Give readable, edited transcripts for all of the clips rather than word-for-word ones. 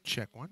Check one.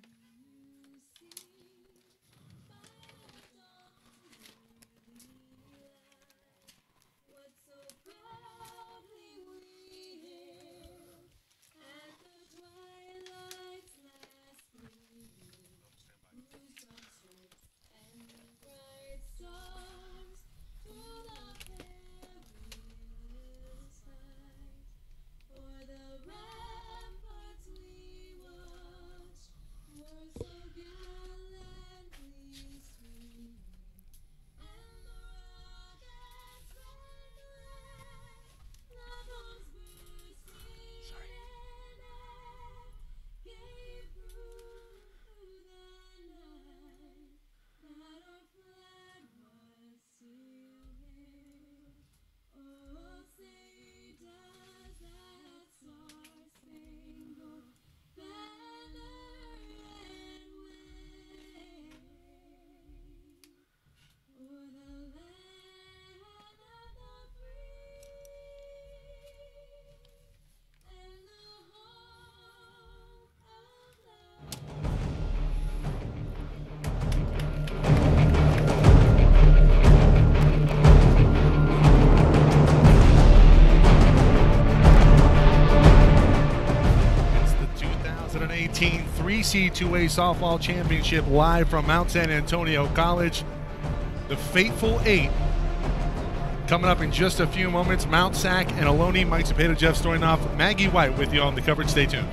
CCCAA Softball Championship live from Mount San Antonio College. The Fateful Eight coming up in just a few moments. Mount SAC and Ohlone. Mike Cepeda, Jeff Stoynoff, Maggie White with you on the coverage. Stay tuned.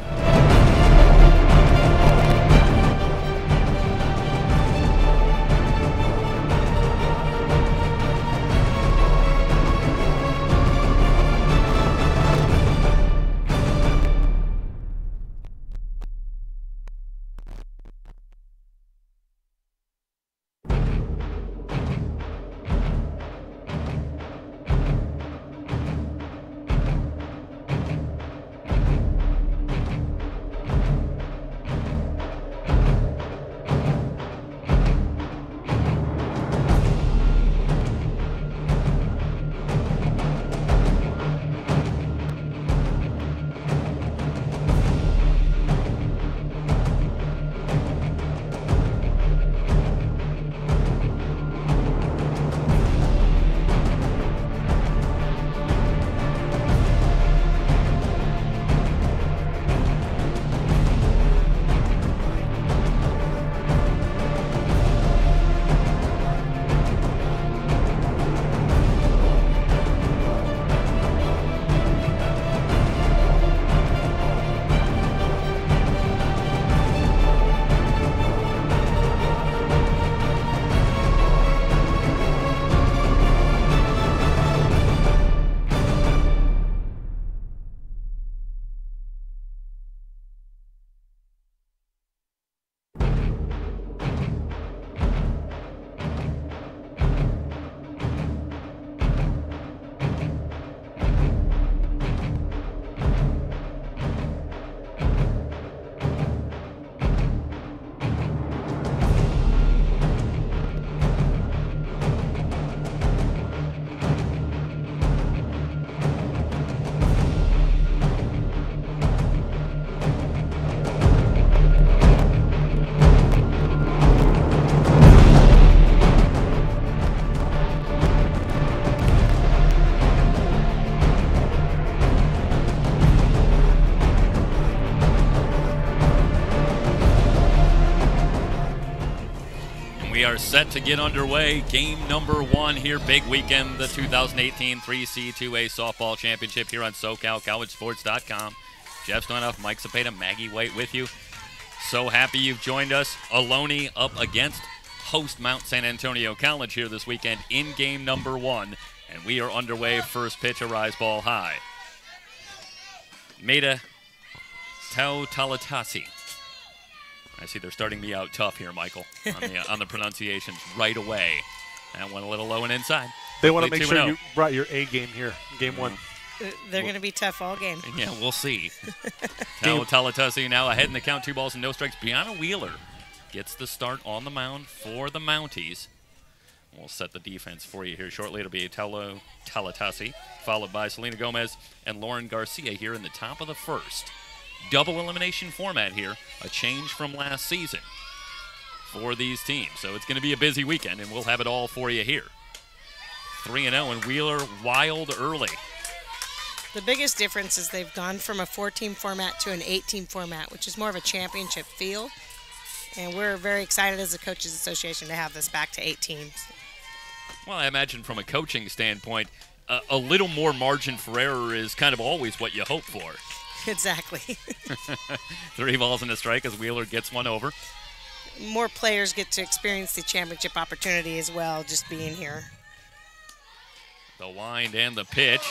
We are set to get underway. Game number one here, big weekend, the 2018 3C2A Softball Championship here on SoCalCollegeSports.com. Jeff Stoynoff, Mike Cepeda, Maggie White with you. So happy you've joined us. Ohlone up against host Mount San Antonio College here this weekend in game number one. And we are underway. First pitch, a rise ball high. Maida Tautalitasi. I see they're starting me out tough here, Michael, on the pronunciations right away. And went a little low and inside. They want to make sure you brought your A game here, game one. They're going to be tough all game. Yeah, we'll see. Tautalitasi now ahead in the count, 2 balls and no strikes. Brianna Wheeler gets the start on the mound for the Mounties. We'll set the defense for you here shortly. It'll be Tautalitasi, followed by Selena Gomez and Lauren Garcia here in the top of the first. double elimination format here, a change from last season for these teams. So it's going to be a busy weekend, and we'll have it all for you here. 3-0, and Wheeler wild early. The biggest difference is they've gone from a 4-team format to an 8-team format, which is more of a championship feel. And we're very excited as a Coaches Association to have this back to 8 teams. Well, I imagine from a coaching standpoint, a little more margin for error is kind of always what you hope for. Exactly. 3 balls and a strike as Wheeler gets one over. More players get to experience the championship opportunity as well, just being here. The wind and the pitch.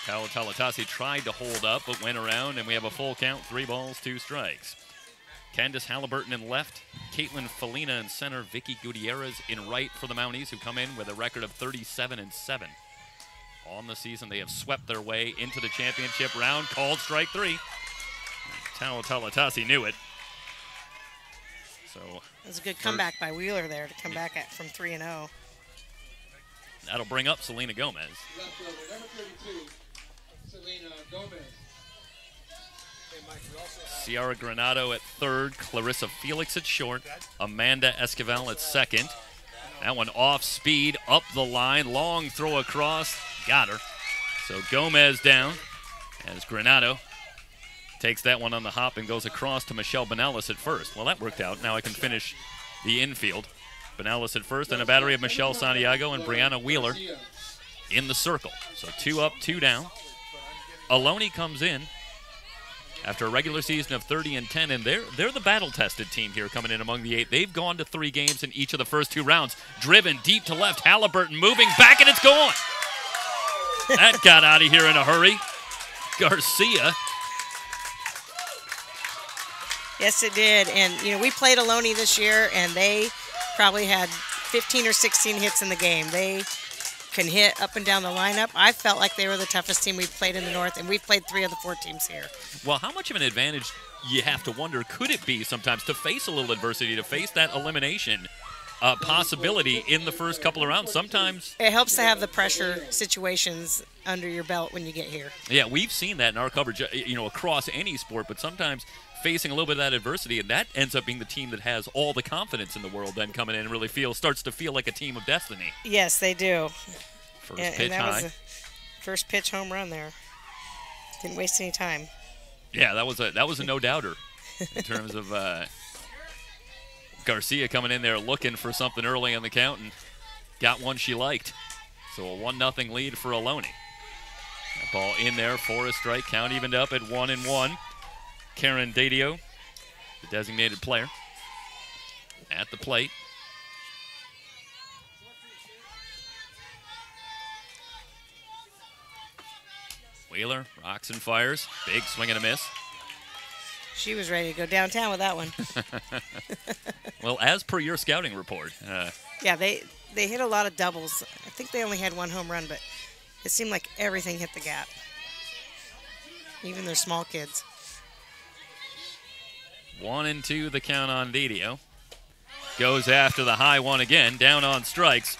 Talatasi tried to hold up, but went around, and we have a full count, 3 balls, 2 strikes. Candace Halliburton in left, Caitlin Felina in center, Vicky Gutierrez in right for the Mounties, who come in with a record of 37-7. On the season, they have swept their way into the championship round, called strike 3. Talatasi knew it. So it was a good comeback by Wheeler there to come back from 3-0. That'll bring up Selena Gomez. Left fielder, number 32, Selena Gomez. Ciara Granado at third, Clarissa Felix at short, Amanda Esquivel at second. That one off speed, up the line, long throw across, got her. So Gomez down as Granado takes that one on the hop and goes across to Michelle Benalis at first. Well, that worked out. Now I can finish the infield. Benalis at first, and a battery of Michelle Santiago and Brianna Wheeler in the circle. So 2 up, 2 down. Ohlone comes in after a regular season of 30-10, and they're the battle-tested team here coming in among the 8. They've gone to 3 games in each of the first 2 rounds. Driven deep to left, Halliburton moving back, and it's gone. That got out of here in a hurry. Garcia. Yes, it did. And, we played Ohlone this year, and they probably had 15 or 16 hits in the game. They can hit up and down the lineup. I felt like they were the toughest team we've played in the North, and we've played 3 of the 4 teams here. Well, how much of an advantage, you have to wonder, could it be sometimes to face a little adversity, to face that elimination possibility in the first couple of rounds? Sometimes it helps to have the pressure situations under your belt when you get here. Yeah, we've seen that in our coverage, across any sport, but sometimes facing a little bit of that adversity, and that ends up being the team that has all the confidence in the world then coming in and really starts to feel like a team of destiny. Yes, they do. First pitch and that high. was a first pitch home run there. Didn't waste any time. Yeah, that was a no-doubter in terms of Garcia coming in there looking for something early on the count and got one she liked. So a 1-0 lead for Ohlone. That ball in there for a strike. Count evened up at 1-1. Karen Dadio, the designated player, at the plate. Wheeler rocks and fires. Big swing and a miss. She was ready to go downtown with that one. Well, as per your scouting report. Yeah, they hit a lot of doubles. I think they only had 1 home run, but it seemed like everything hit the gap. Even their small kids. 1-2 the count on Didio. Goes after the high one again, down on strikes.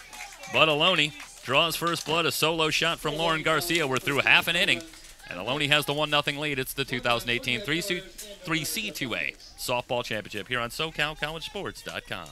But Ohlone draws first blood, a solo shot from Lauren Garcia. We're through half an inning, and Ohlone has the 1-0 lead. It's the 2018 3C2A Softball Championship here on SoCalCollegeSports.com.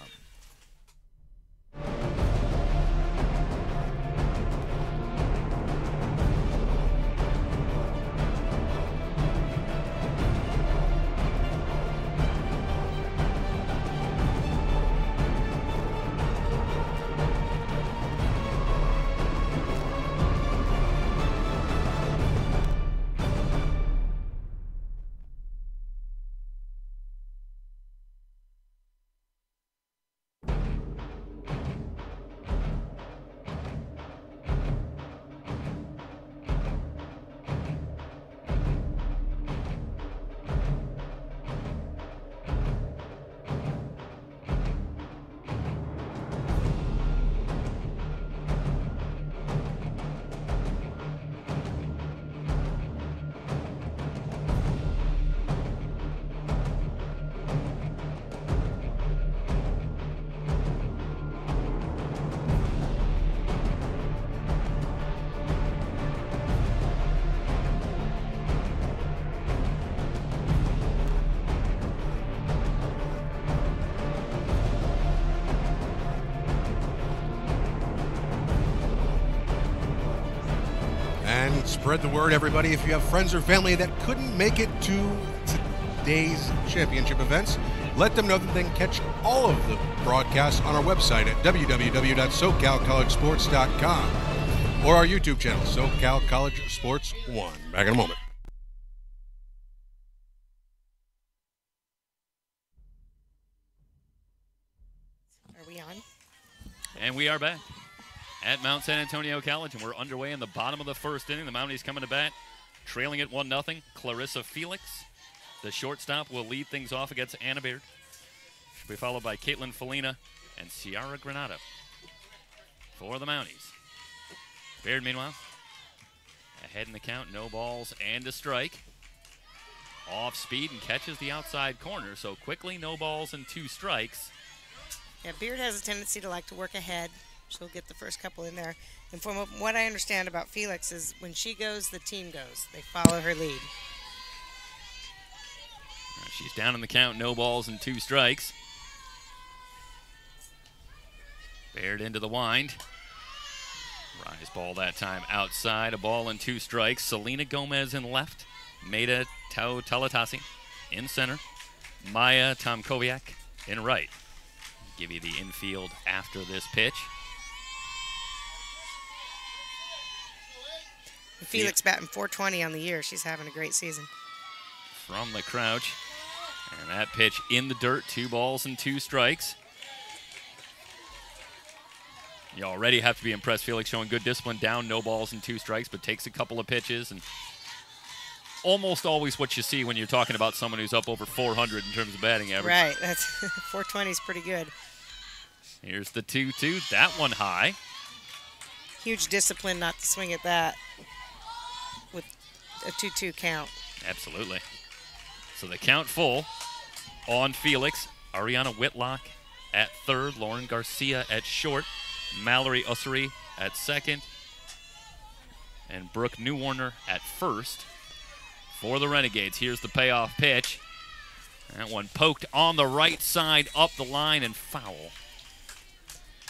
Spread the word, everybody. If you have friends or family that couldn't make it to today's championship events, let them know that they can catch all of the broadcasts on our website at www.socalcollegesports.com or our YouTube channel, SoCal College Sports 1. Back in a moment. Are we on? And we are back at Mount San Antonio College, and we're underway in the bottom of the first inning. The Mounties coming to bat, trailing at 1-0. Clarissa Felix, the shortstop, will lead things off against Anna Baird. She'll be followed by Caitlin Felina and Ciara Granado for the Mounties. Baird, meanwhile, ahead in the count, no balls and a strike. Off speed and catches the outside corner, so quickly, no balls and 2 strikes. Yeah, Beard has a tendency to like to work ahead. She'll get the first couple in there. And from what I understand about Felix is when she goes, the team goes. They follow her lead. She's down in the count, no balls and 2 strikes. Baird into the wind. Rise ball that time outside, a ball and 2 strikes. Selena Gomez in left. Maida Talatasi in center. Maya Tomkoviak in right. Give you the infield after this pitch. Felix batting .420 on the year. She's having a great season. From the crouch. And that pitch in the dirt, 2 balls and 2 strikes. You already have to be impressed. Felix showing good discipline, down, no balls and 2 strikes, but takes a couple of pitches. And almost always what you see when you're talking about someone who's up over 400 in terms of batting average. Right, that's .420 is pretty good. Here's the 2-2, that one high. Huge discipline not to swing at that with a 2-2 count. Absolutely. So the count full on Felix. Ariana Whitlock at third, Lauren Garcia at short, Mallory Ussery at second, and Brooke Newwarner at first for the Renegades. Here's the payoff pitch. That one poked on the right side, up the line, and foul.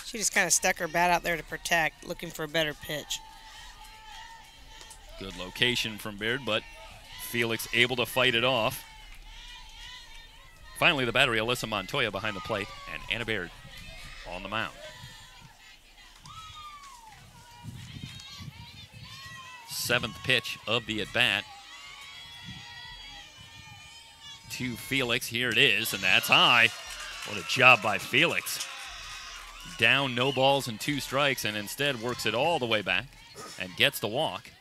She just kind of stuck her bat out there to protect, looking for a better pitch. Good location from Baird, but Felix able to fight it off. Finally, the battery, Alyssa Montoya behind the plate, and Anna Baird on the mound. Seventh pitch of the at-bat to Felix. Here it is, and that's high. What a job by Felix. Down, no balls and 2 strikes, and instead works it all the way back and gets the walk.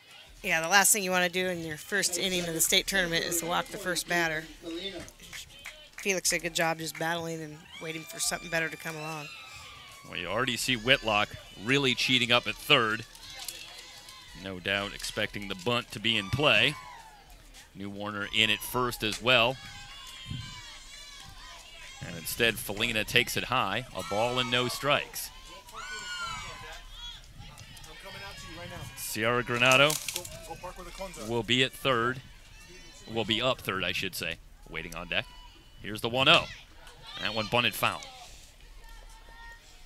Yeah, the last thing you want to do in your first inning of the state tournament is to walk the first batter. Felix did a good job just battling and waiting for something better to come along. Well, you already see Whitlock really cheating up at third. No doubt expecting the bunt to be in play. Newwarner in at first as well. And instead, Felina takes it high. A ball and no strikes. Ciara Granado will be at third. Will be up third, I should say. Waiting on deck. Here's the 1-0. That one bunted foul.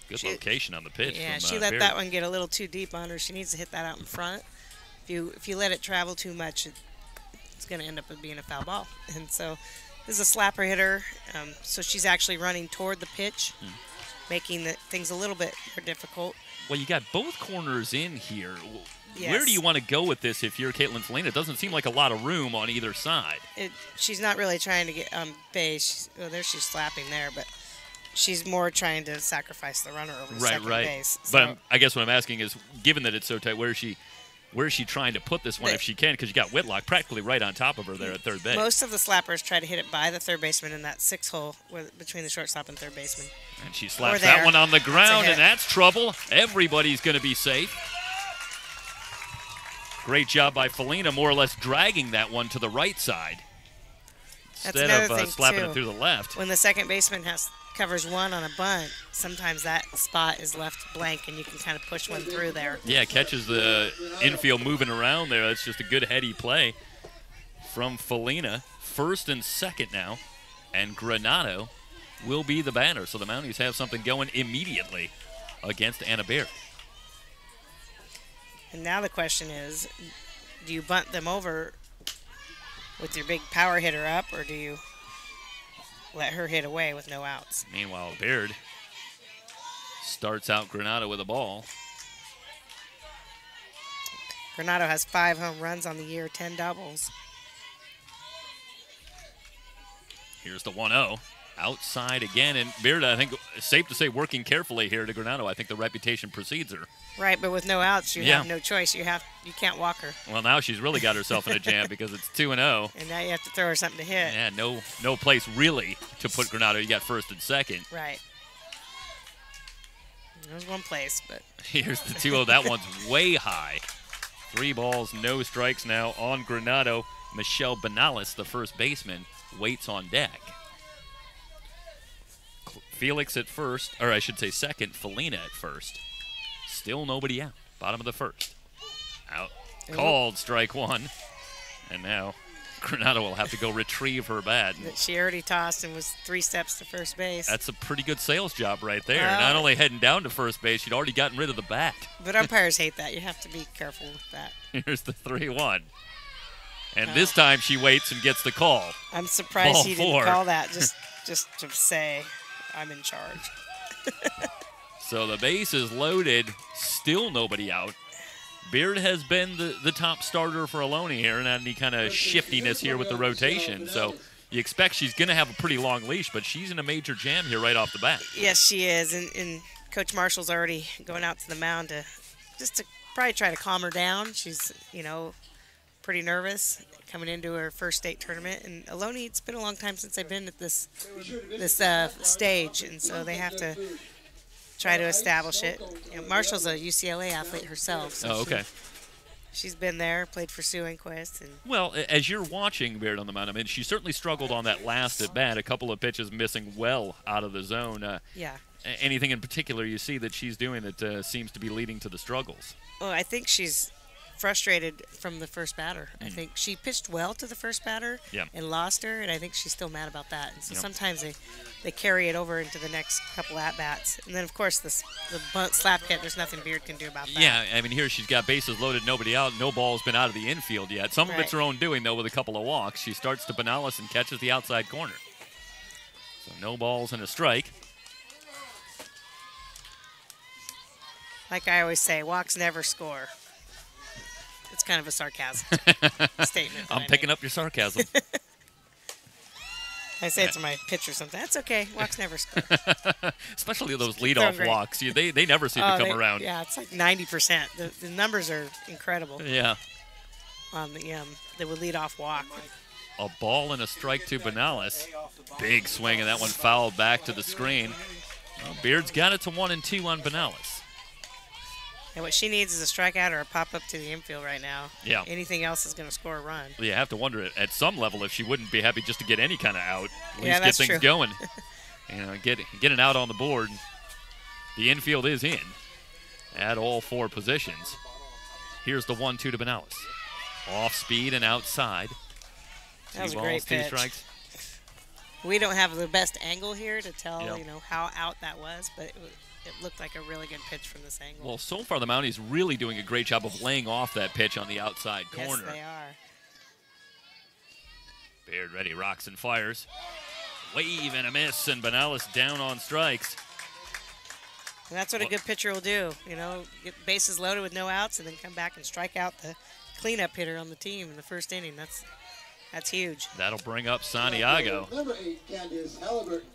Good location on the pitch. Yeah, from, she let Baird. that one get a little too deep on her. She needs to hit that out in front. If you let it travel too much, it's going to end up being a foul ball. And so this is a slapper hitter, so she's actually running toward the pitch, making things a little bit more difficult. Well, you got both corners in here. Yes. Where do you want to go with this if you're Caitlin Felina? It doesn't seem like a lot of room on either side. She's not really trying to get base. She's slapping there, but she's more trying to sacrifice the runner over to second base. So, But I guess what I'm asking is, given that it's so tight, where is she trying to put this one if she can? Because you got Whitlock practically right on top of her there at third base. Most of the slappers try to hit it by the third baseman in that 6-hole between the shortstop and third baseman. And she slaps that one on the ground, and that's trouble. Everybody's going to be safe. Great job by Felina, more or less dragging that one to the right side instead of slapping it through the left. When the second baseman covers one on a bunt, sometimes that spot is left blank, and you can kind of push one through there. Yeah, catches the infield moving around there. That's just a good heady play from Felina. First and second now, and Granado will be the batter. So the Mounties have something going immediately against Anna Baird. And now the question is, do you bunt them over with your big power hitter up, or do you let her hit away with no outs? Meanwhile, Beard starts out Granado with a ball. Granado has 5 home runs on the year, 10 doubles. Here's the 1-0. Outside again, and Beard, I think, it's safe to say, working carefully here to Granado. I think the reputation precedes her. Right, but with no outs, you have no choice. You can't walk her. Well, now she's really got herself in a jam because it's 2-0. And now you have to throw her something to hit. Yeah, no place really to put Granado. You got first and second. Right. There's one place, but. Here's the 2-0. That one's way high. 3 balls, no strikes now on Granado. Michelle Benales, the first baseman, waits on deck. Felix at first, or I should say second, Felina at first. Still nobody out. Bottom of the first. Out. Called strike 1. And now Granado will have to go retrieve her bat. She already tossed and was 3 steps to first base. That's a pretty good sales job right there. Not only heading down to first base, she'd already gotten rid of the bat. But umpires hate that. You have to be careful with that. Here's the 3-1. And this time she waits and gets the call. I'm surprised Ball he 4. didn't call that just to say I'm in charge. So the base is loaded, still nobody out. Beard has been the top starter for Ohlone here, and not any kind of shiftiness here with the rotation. So you expect she's going to have a pretty long leash, but she's in a major jam here right off the bat. Yes, she is, and Coach Marshall's already going out to the mound to probably try to calm her down. She's, pretty nervous coming into her first state tournament. And Ohlone, it's been a long time since they've been at this stage, and so they have to try to establish it. Marshall's a UCLA athlete herself. So okay. She's been there, played for Sue Inquist. Well, as you're watching Beard on the mound, I mean, she certainly struggled on that last at bat. A couple of pitches missing well out of the zone. Yeah. Anything in particular you see that she's doing that seems to be leading to the struggles? Well, I think she's frustrated from the first batter. I think she pitched well to the first batter and lost her, and I think she's still mad about that. And so sometimes they carry it over into the next couple at-bats. And then, of course, the bunt slap hit, there's nothing Beard can do about that. Yeah, I mean, here she's got bases loaded, nobody out, no ball's been out of the infield yet. Some of it's her own doing, though, with a couple of walks. She starts to Benales and catches the outside corner. So no balls and a strike. Like I always say, walks never score. It's kind of a sarcasm statement. I'm picking up your sarcasm. I say it to my pitcher sometimes. That's okay. Walks never score. Especially those leadoff walks. They never seem to come around. Yeah, it's like 90%. The numbers are incredible. Yeah. On they would lead off walk. A ball and a strike to Benales. Big swing, and that one fouled back to the screen. Well, Beard's got it to 1-2 on Benales. And what she needs is a strikeout or a pop-up to the infield right now. Yeah. Anything else is going to score a run. Well, you have to wonder at some level if she wouldn't be happy just to get any kind of out. At least that's get things true. going. Get an out on the board. The infield is in at all 4 positions. Here's the 1-2 to Benales. Off speed and outside. That was 2 a balls, great 2 pitch. strikes. We don't have the best angle here to tell, how out that was, but it looked like a really good pitch from this angle. Well, so far the Mounties really doing a great job of laying off that pitch on the outside corner. Yes, they are. Beard ready, rocks and fires. Wave and a miss, and Benales down on strikes. And that's what a good pitcher will do. Get bases loaded with no outs and then come back and strike out the cleanup hitter on the team in the first inning. That's huge. That'll bring up Santiago. Number 8, Candace Halliburton.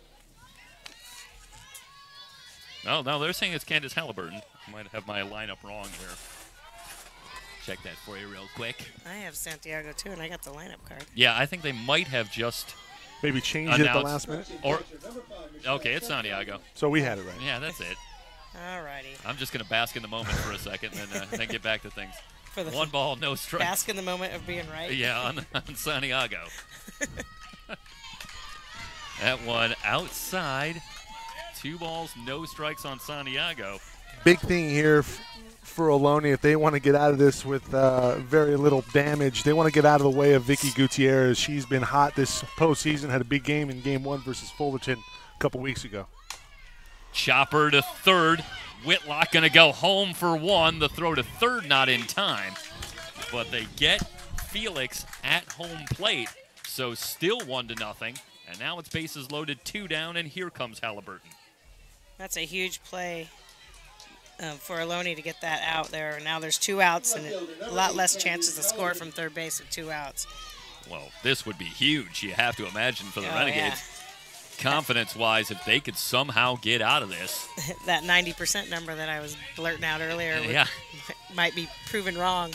No, they're saying it's Candace Halliburton. I might have my lineup wrong here. Check that for you real quick. I have Santiago, too, and I got the lineup card. Yeah, I think they might have just maybe changed it at the last minute. Okay, it's Santiago. So we had it right. Yeah, that's it. All righty. I'm just going to bask in the moment for a second and then get back to things. For the 1 ball, no strikes. Bask in the moment of being right. Yeah, on Santiago. That one outside. 2 balls, no strikes on Santiago. Big thing here for Ohlone, if they want to get out of this with very little damage, they want to get out of the way of Vicky Gutierrez. She's been hot this postseason, had a big game in Game 1 versus Fullerton a couple weeks ago. Chopper to third. Whitlock going to go home for 1. The throw to third not in time. but they get Felix at home plate, so still 1-0. And now it's bases loaded, 2 down, and here comes Halliburton. That's a huge play for Ohlone to get that out there. Now there's 2 outs and a lot less chances to score from third base with 2 outs. Well, this would be huge, you have to imagine, for the Oh, Renegades. Confidence-wise, if they could somehow get out of this. That 90% number that I was blurting out earlier might be proven wrong.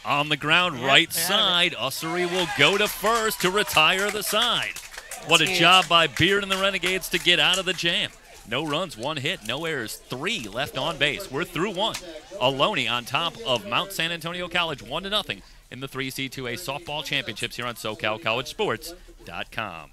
On the ground, right side, Ussery will go to first to retire the side. What a job by Beard and the Renegades to get out of the jam. No runs, 1 hit, no errors, 3 left on base. We're through 1. Ohlone on top of Mount San Antonio College, 1-0 in the 3C2A softball championships here on SoCalCollegeSports.com.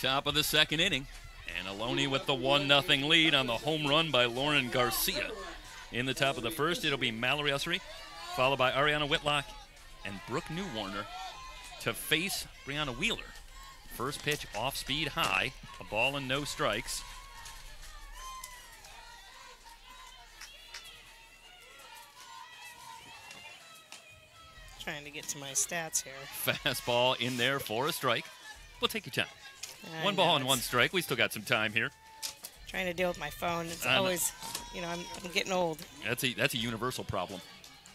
Top of the second inning, and Ohlone with the 1-0 lead on the home run by Lauren Garcia. In the top of the first, it'll be Mallory Ussery, followed by Ariana Whitlock and Brooke Newwarner to face Brianna Wheeler. First pitch off speed high, a ball and no strikes. Trying to get to my stats here. Fastball in there for a strike. We'll take your time. 1 ball and 1 strike. We still got some time here. Trying to deal with my phone. It's always, I'm getting old. That's a universal problem.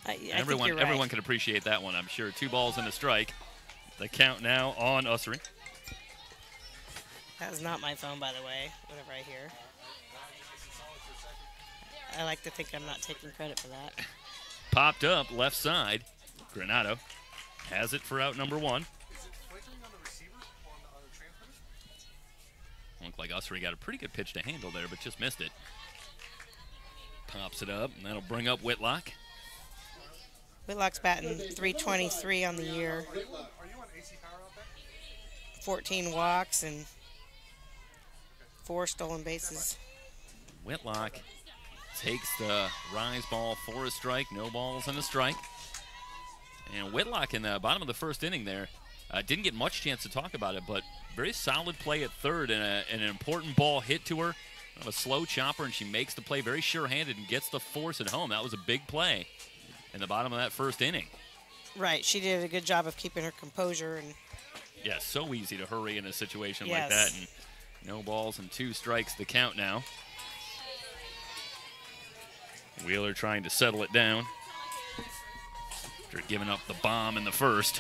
I everyone think you're right. everyone can appreciate that one, I'm sure. 2 balls and a strike. The count now on Ussery. That was not my phone, by the way, whatever I hear. I like to think I'm not taking credit for that. Popped up left side. Granado has it for out number 1. Looked like Ussery got a pretty good pitch to handle there, but just missed it. Pops it up, and that'll bring up Whitlock. Whitlock's batting .323 on the year. 14 walks and 4 stolen bases. Whitlock takes the rise ball for a strike. No balls and a strike. And Whitlock in the bottom of the first inning there didn't get much chance to talk about it, but very solid play at third and an important ball hit to her. A slow chopper, and she makes the play very sure-handed and gets the force at home. That was a big play in the bottom of that first inning. Right. She did a good job of keeping her composure. And yeah, so easy to hurry in a situation like that. And no balls and 2 strikes the count now. Wheeler trying to settle it down after giving up the bomb in the first.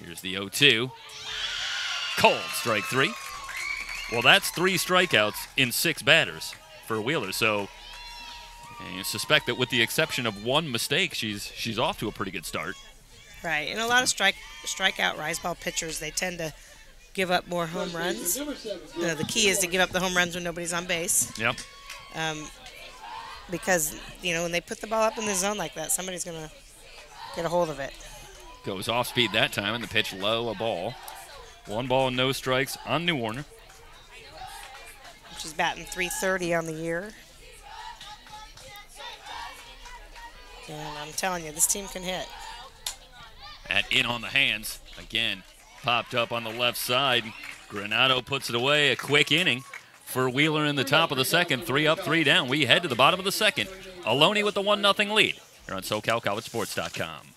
Here's the 0-2. Cold, strike 3. Well, that's 3 strikeouts in 6 batters for Wheeler. So you suspect that with the exception of 1 mistake, she's off to a pretty good start. Right, and a lot of strikeout rise ball pitchers, they tend to give up more home runs. The key is to give up the home runs when nobody's on base. Yep. Because, when they put the ball up in the zone like that, somebody's going to get a hold of it. Goes off speed that time, and the pitch low, a ball. 1 ball and no strikes on Newwarner. She's batting .330 on the year. And I'm telling you, this team can hit. At in on the hands. Again, popped up on the left side. Granado puts it away. A quick inning for Wheeler in the top of the second. 3 up, 3 down. We head to the bottom of the second. Ohlone with the 1-0 lead. Here on SoCalCollegeSports.com.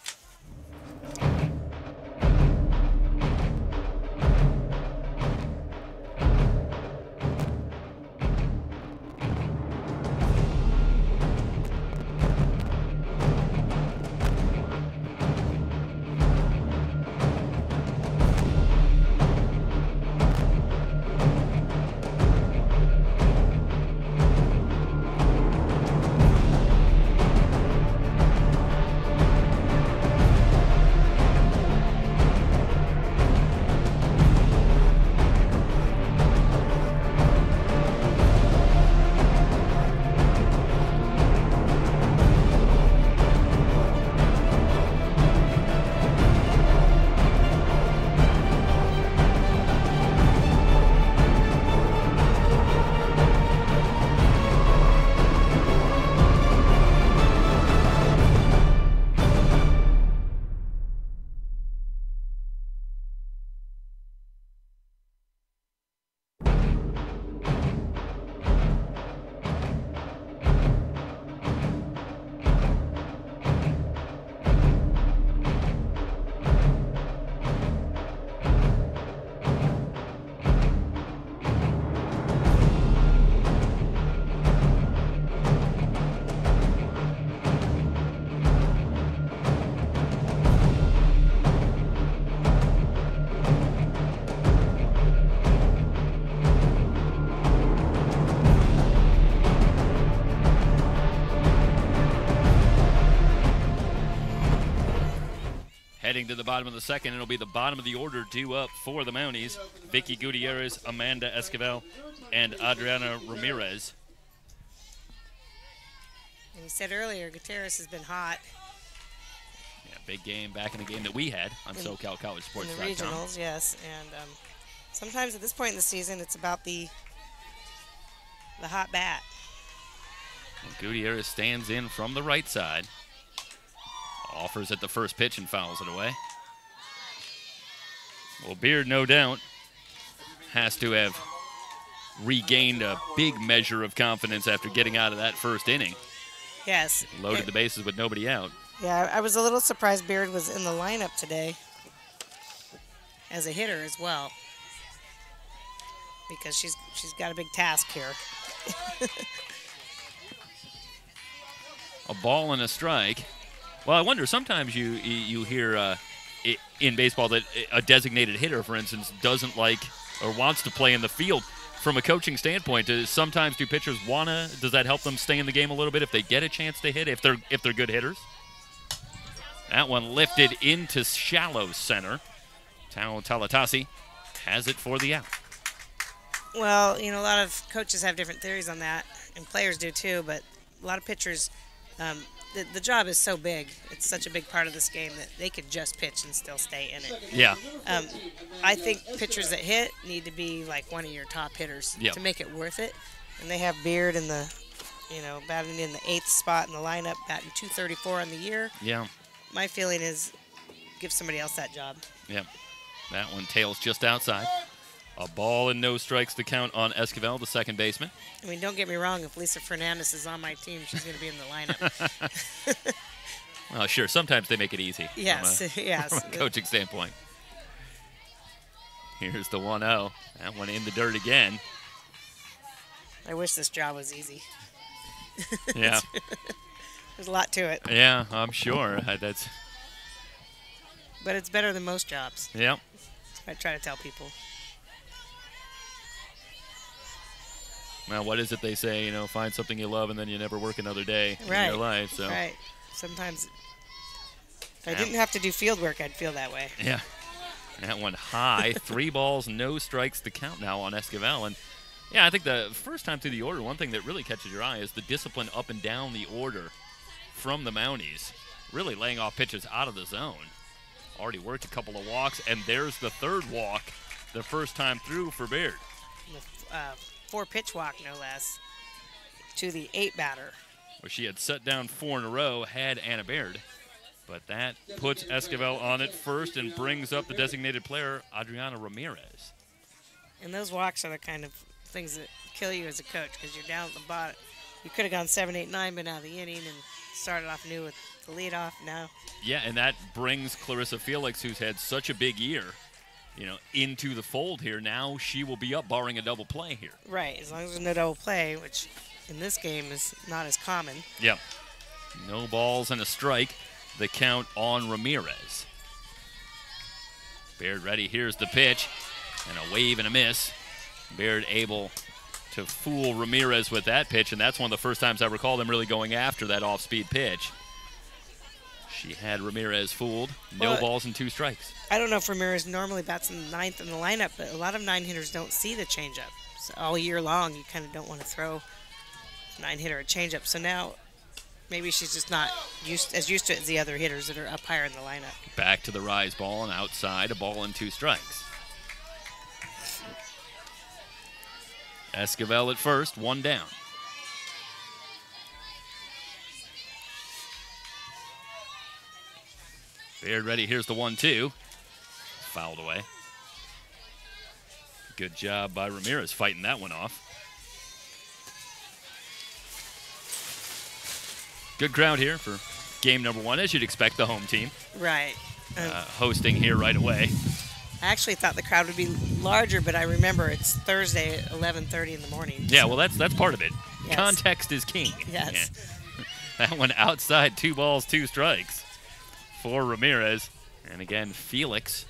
Heading to the bottom of the second, it'll be the bottom of the order due up for the Mounties. Vicky Gutierrez, Amanda Esquivel, and Adriana Ramirez. And you said earlier, Gutierrez has been hot. Yeah, big game back in the game that we had on SoCalCollegeSports.com. In the regionals, yes. And sometimes at this point in the season, it's about the hot bat. And Gutierrez stands in from the right side. Offers at the first pitch and fouls it away. Well, Beard, no doubt, has to have regained a big measure of confidence after getting out of that first inning. Yes. Loaded the bases with nobody out. Yeah, I was a little surprised Beard was in the lineup today as a hitter as well, because she's got a big task here. A ball and a strike. Well, I wonder, sometimes you hear in baseball that a designated hitter, for instance, doesn't like or wants to play in the field. From a coaching standpoint, sometimes do pitchers does that help them stay in the game a little bit if they get a chance to hit, if they're good hitters? That one lifted into shallow center. Talatasi has it for the out. Well, a lot of coaches have different theories on that, and players do too, but a lot of pitchers, the job is so big. It's such a big part of this game that they could just pitch and still stay in it. Yeah. I think pitchers that hit need to be like one of your top hitters to make it worth it. And they have Beard in the, batting in the 8th spot in the lineup, batting .234 on the year. Yeah. My feeling is give somebody else that job. Yeah. That one tails just outside. A ball and no strikes to count on Esquivel, the second baseman. I mean, don't get me wrong. If Lisa Fernandez is on my team, she's going to be in the lineup. Well, sure. Sometimes they make it easy. Yes, yes. From a coaching standpoint. Here's the 1-0. That one in the dirt again. I wish this job was easy. Yeah. There's a lot to it. Yeah, I'm sure. But it's better than most jobs. Yeah. I try to tell people. Well, what is it they say? Find something you love and then you never work another day in your life. So. Right. Sometimes if I didn't have to do field work, I'd feel that way. Yeah. That one high. 3 balls, no strikes to count now on Esquivel. And, yeah, I think the first time through the order, one thing that really catches your eye is the discipline up and down the order from the Mounties. Really laying off pitches out of the zone. Already worked a couple of walks, and there's the 3rd walk the first time through for Beard. 4-pitch walk, no less, to the 8 batter. Where she had set down 4 in a row, had Anna Baird. But that puts Esquivel on it first and brings up the designated player, Adriana Ramirez. And those walks are the kind of things that kill you as a coach, because you're down at the bottom. You could have gone 7, 8, 9, been out of the inning and started off new with the leadoff now. Yeah, and that brings Clarissa Felix, who's had such a big year, into the fold here. Now she will be up, barring a double play here. Right, as long as there's no double play, which in this game is not as common. Yep. No balls and a strike. The count on Ramirez. Baird ready. Here's the pitch. And a wave and a miss. Baird able to fool Ramirez with that pitch, and that's one of the first times I recall them really going after that off-speed pitch. She had Ramirez fooled. No balls and 2 strikes. I don't know if Ramirez normally bats in the 9th in the lineup, but a lot of 9-hitters don't see the changeup. So all year long, you kind of don't want to throw 9-hitter a changeup. So now maybe she's just not as used to it as the other hitters that are up higher in the lineup. Back to the rise ball and outside, a ball and 2 strikes. Esquivel at first, 1 down. Baird ready. Here's the 1-2. Fouled away. Good job by Ramirez fighting that one off. Good crowd here for game number 1, as you'd expect, the home team. Right. Hosting here right away. I actually thought the crowd would be larger, but I remember it's Thursday at 11:30 in the morning. Yeah, well, that's part of it. Yes. Context is king. Yes. Yeah. That one outside, 2 balls, 2 strikes for Ramirez. And again, Felix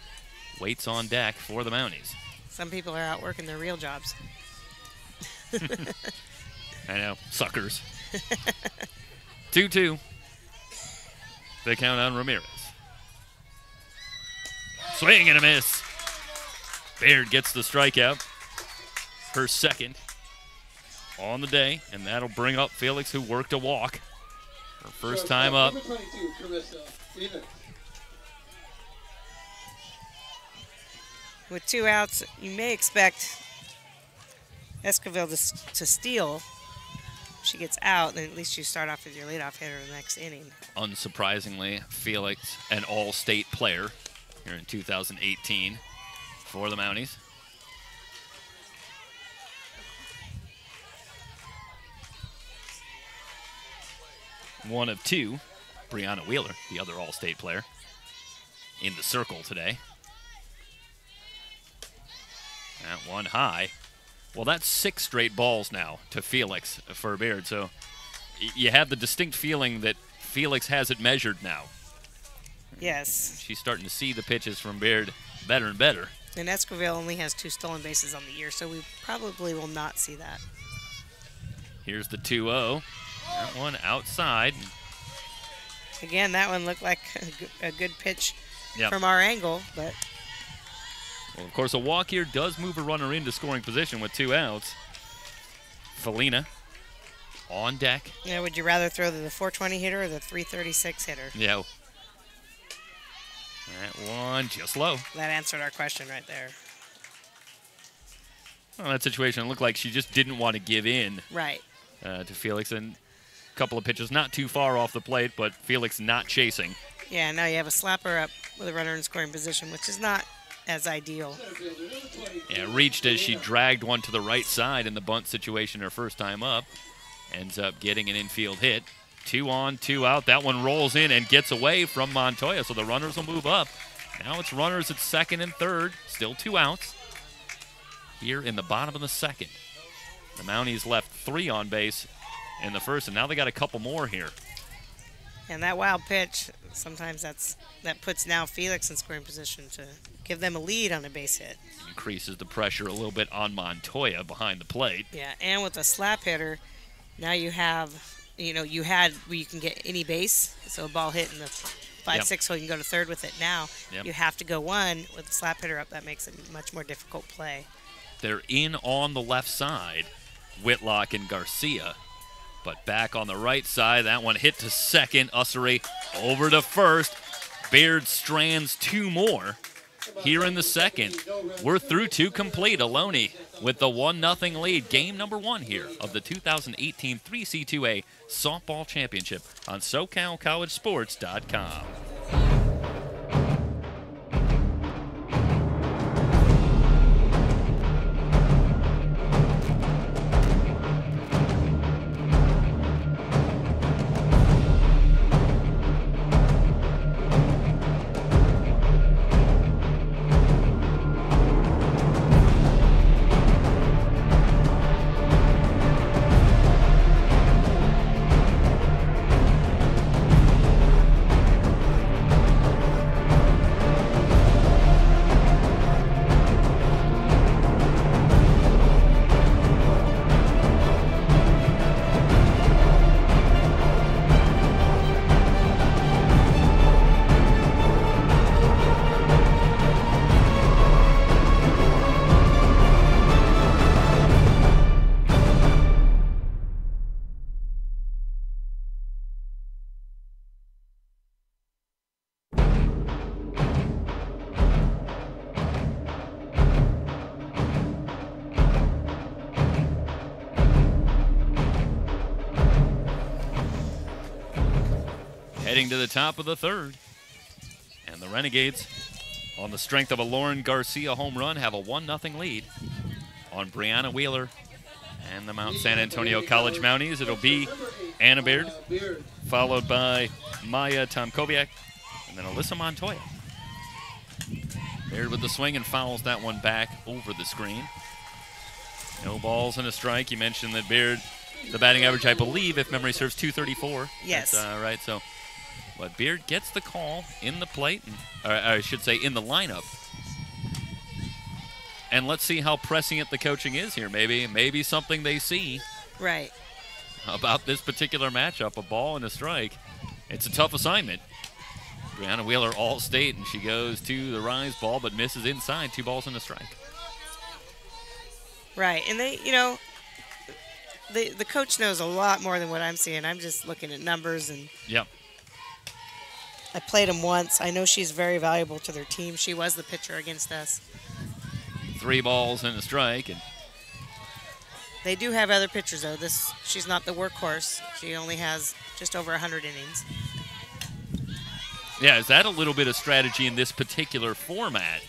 waits on deck for the Mounties. Some people are out working their real jobs. I know, suckers. 2-2. They count on Ramirez. Swing and a miss. Baird gets the strikeout. Her second on the day, and that'll bring up Felix, who worked a walk. Her first time up. Number 22, Carissa Stevens. With 2 outs, you may expect Esquivel to steal. If she gets out, then at least you start off with your leadoff hitter in the next inning. Unsurprisingly, Felix, an all-state player here in 2018 for the Mounties. One of 2, Brianna Wheeler, the other all-state player, in the circle today. That one high. Well, that's 6 straight balls now to Felix for Baird. So you have the distinct feeling that Felix has it measured now. Yes. She's starting to see the pitches from Baird better and better. And Esquivel only has 2 stolen bases on the year, so we probably will not see that. Here's the 2-0. That one outside. Again, that one looked like a good pitch Yep. from our angle, but Well, of course, a walk here does move a runner into scoring position with 2 outs. Felina on deck. you know, would you rather throw the 420 hitter or the 336 hitter? Yeah. That one just low. That answered our question right there. Well, that situation looked like she just didn't want to give in Right. to Felix. And a couple of pitches not too far off the plate, but Felix not chasing. Yeah, now you have a slapper up with a runner in scoring position, which is not as ideal. Yeah, reached as she dragged one to the right side in the bunt situation her first time up. Ends up getting an infield hit. 2 on, 2 out. That one rolls in and gets away from Montoya, so the runners will move up. Now it's runners at second and third. Still 2 outs here in the bottom of the second. The Mounties left 3 on base in the first, and now they got a couple more here. And that wild pitch, sometimes that puts now Felix in scoring position to give them a lead on a base hit. Increases the pressure a little bit on Montoya behind the plate. Yeah, and with a slap hitter, now you have, you had where you can get any base, so a ball hit in the 5-6 hole, you can go to third with it. Now you have to go 1 with the slap hitter up. That makes it a much more difficult play. They're in on the left side, Whitlock and Garcia. But back on the right side, that one hit to second. Ussery over to first. Baird strands 2 more here in the second. We're through 2 complete. Ohlone with the 1-0 lead. Game number 1 here of the 2018 3C2A Softball Championship on SoCalCollegeSports.com. Heading to the top of the third. And the Renegades, on the strength of a Lauren Garcia home run, have a 1-0 lead on Brianna Wheeler and the Mount San Antonio College Mounties. It'll be Anna Baird, followed by Maya Tomkowiak, and then Alyssa Montoya. Baird with the swing and fouls that one back over the screen. No balls and a strike. You mentioned that Baird, the batting average, I believe, if memory serves, 234. Yes. That's right. So, but Baird gets the call in the plate, or I should say in the lineup. And let's see how prescient the coaching is here. Maybe something they see Right. about this particular matchup, a ball and a strike. It's a tough assignment. Brianna Wheeler All-State, and she goes to the rise ball but misses inside. 2 balls and a strike. Right, and they, the coach knows a lot more than what I'm seeing. I'm just looking at numbers, and Yep. I played them once. I know she's very valuable to their team. She was the pitcher against us. 3 balls and a strike, and They do have other pitchers, though. She's not the workhorse. She only has just over 100 innings. yeah, is that a little bit of strategy in this particular format?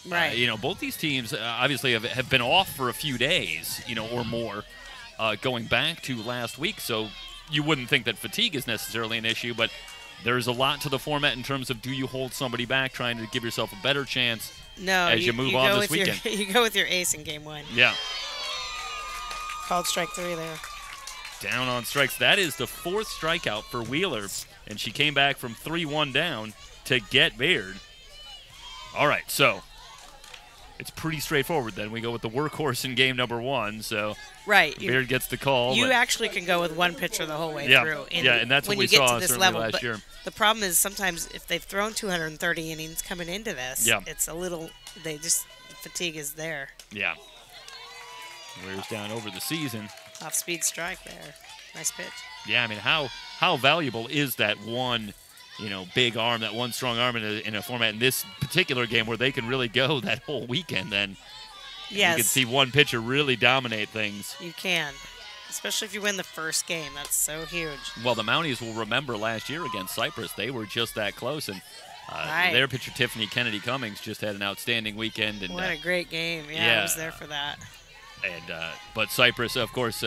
Right. Both these teams obviously have been off for a few days, or more, going back to last week. So you wouldn't think that fatigue is necessarily an issue, but there's a lot to the format in terms of, do you hold somebody back, trying to give yourself a better chance as you move on this weekend? You go with your ace in game 1. Yeah. Called strike 3 there. Down on strikes. That is the 4th strikeout for Wheeler, and she came back from 3-1 down to get Baird. All right, so it's pretty straightforward then. We go with the workhorse in game number 1, so right. Baird gets the call. You actually can go with one pitcher the whole way through. And that's what we saw certainly last year. The problem is sometimes if they've thrown 230 innings coming into this, it's a little, fatigue is there. Yeah. Wears down over the season. Off-speed strike there. Nice pitch. Yeah, I mean, how valuable is that one, big arm, that one strong arm in a format in this particular game where they can really go that whole weekend then? Yes. You can see one pitcher really dominate things. You can, especially if you win the first game. That's so huge. Well, the Mounties will remember last year against Cypress. They were just that close, and their pitcher, Tiffany Kennedy Cummings, just had an outstanding weekend. And what a great game. Yeah, I was there for that. And but Cypress, of course,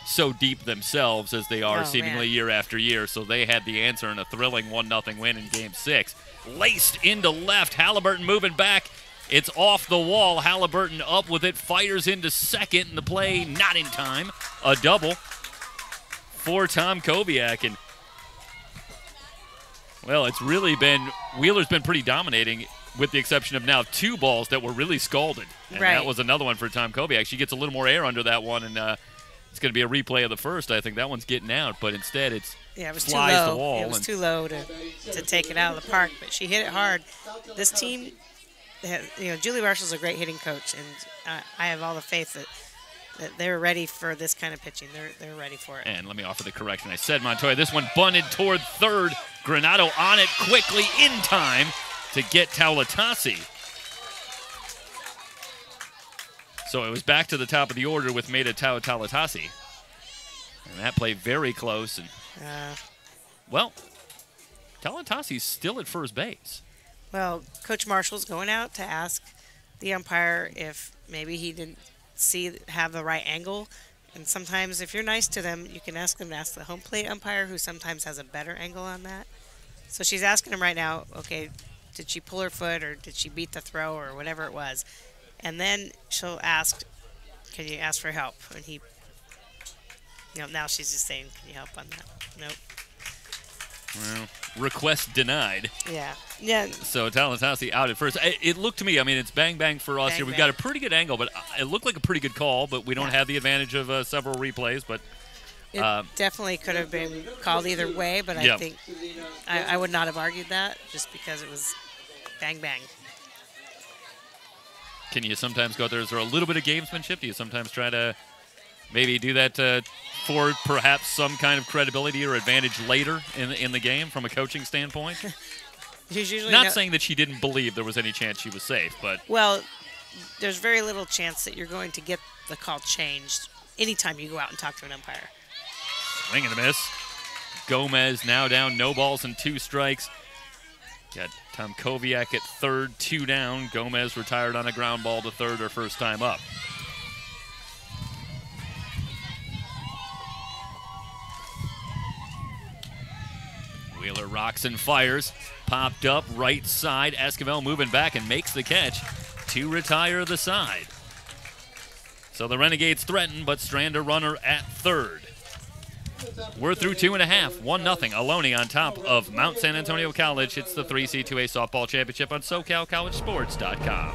so deep themselves as they are seemingly year after year, so they had the answer in a thrilling 1-0 win in Game 6. Laced into left, Halliburton moving back. It's off the wall. Halliburton up with it, fires into second, and the play not in time. A double for Tom Kobiak. And, well, it's really been – Wheeler's been pretty dominating, with the exception of now 2 balls that were really scalded. And that was another one for Tom Kobiak. She gets a little more air under that one, and it's going to be a replay of the first. I think that one's getting out, but instead it was flies too low. the wall. It was too low to take it out of the park, but she hit it hard. This team, Julie Marshall's a great hitting coach, and I have all the faith that they're ready for this kind of pitching. They're ready for it. And let me offer the correction. I said Montoya. This one bunted toward third. Granado on it quickly in time to get Taulatasi. So it was back to the top of the order with Maida Taulatasi. And that play very close. And well, Taulatasi's still at first base. Well, Coach Marshall's going out to ask the umpire if maybe he didn't have the right angle. And sometimes if you're nice to them, you can ask them to ask the home plate umpire, who sometimes has a better angle on that. So she's asking him right now, okay, did she pull her foot or did she beat the throw or whatever it was? And then she'll ask, can you ask for help? And he, now she's just saying, can you help on that? Nope. Well, request denied. Yeah. So Taulatasi out at first. It looked to me, I mean, it's bang for us here. We've got a pretty good angle, but it looked like a pretty good call, but we don't have the advantage of several replays. But it definitely could have been called either way, but I think I would not have argued that just because it was bang. Can you sometimes go out there? Is there a little bit of gamesmanship? Do you sometimes try to maybe do that for perhaps some kind of credibility or advantage later in the game from a coaching standpoint? Not saying that she didn't believe there was any chance she was safe, but... Well, there's very little chance that you're going to get the call changed anytime you go out and talk to an umpire. Swing and a miss. Gomez now down, no balls and 2 strikes. Got Tom Kobiak at third, 2 down. Gomez retired on a ground ball to third, her first time up. Wheeler rocks and fires. Popped up right side. Esquivel moving back and makes the catch to retire the side. So the Renegades threaten, but strand a runner at third. We're through 2.5, 1-0. Ohlone on top of Mount San Antonio College. It's the 3C2A Softball Championship on SoCalCollegeSports.com.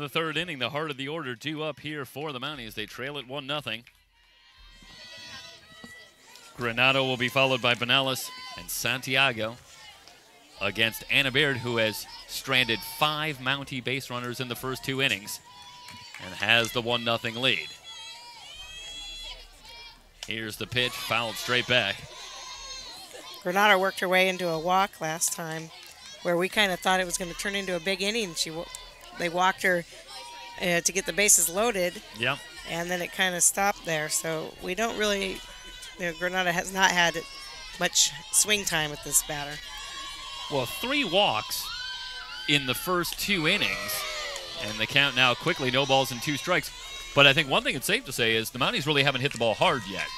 the third inning, the heart of the order due up here for the Mounties. They trail it 1-0. Granado will be followed by Benalis and Santiago against Anna Beard, who has stranded 5 Mountie base runners in the first 2 innings and has the 1-0 lead. Here's the pitch, fouled straight back. Granado worked her way into a walk last time where we kind of thought it was going to turn into a big inning. They walked her to get the bases loaded. Yep. And then it kind of stopped there. So we don't really, Granado has not had much swing time with this batter. Well, 3 walks in the first 2 innings, and the count now quickly, no balls and 2 strikes. But I think one thing it's safe to say is the Mounties really haven't hit the ball hard yet.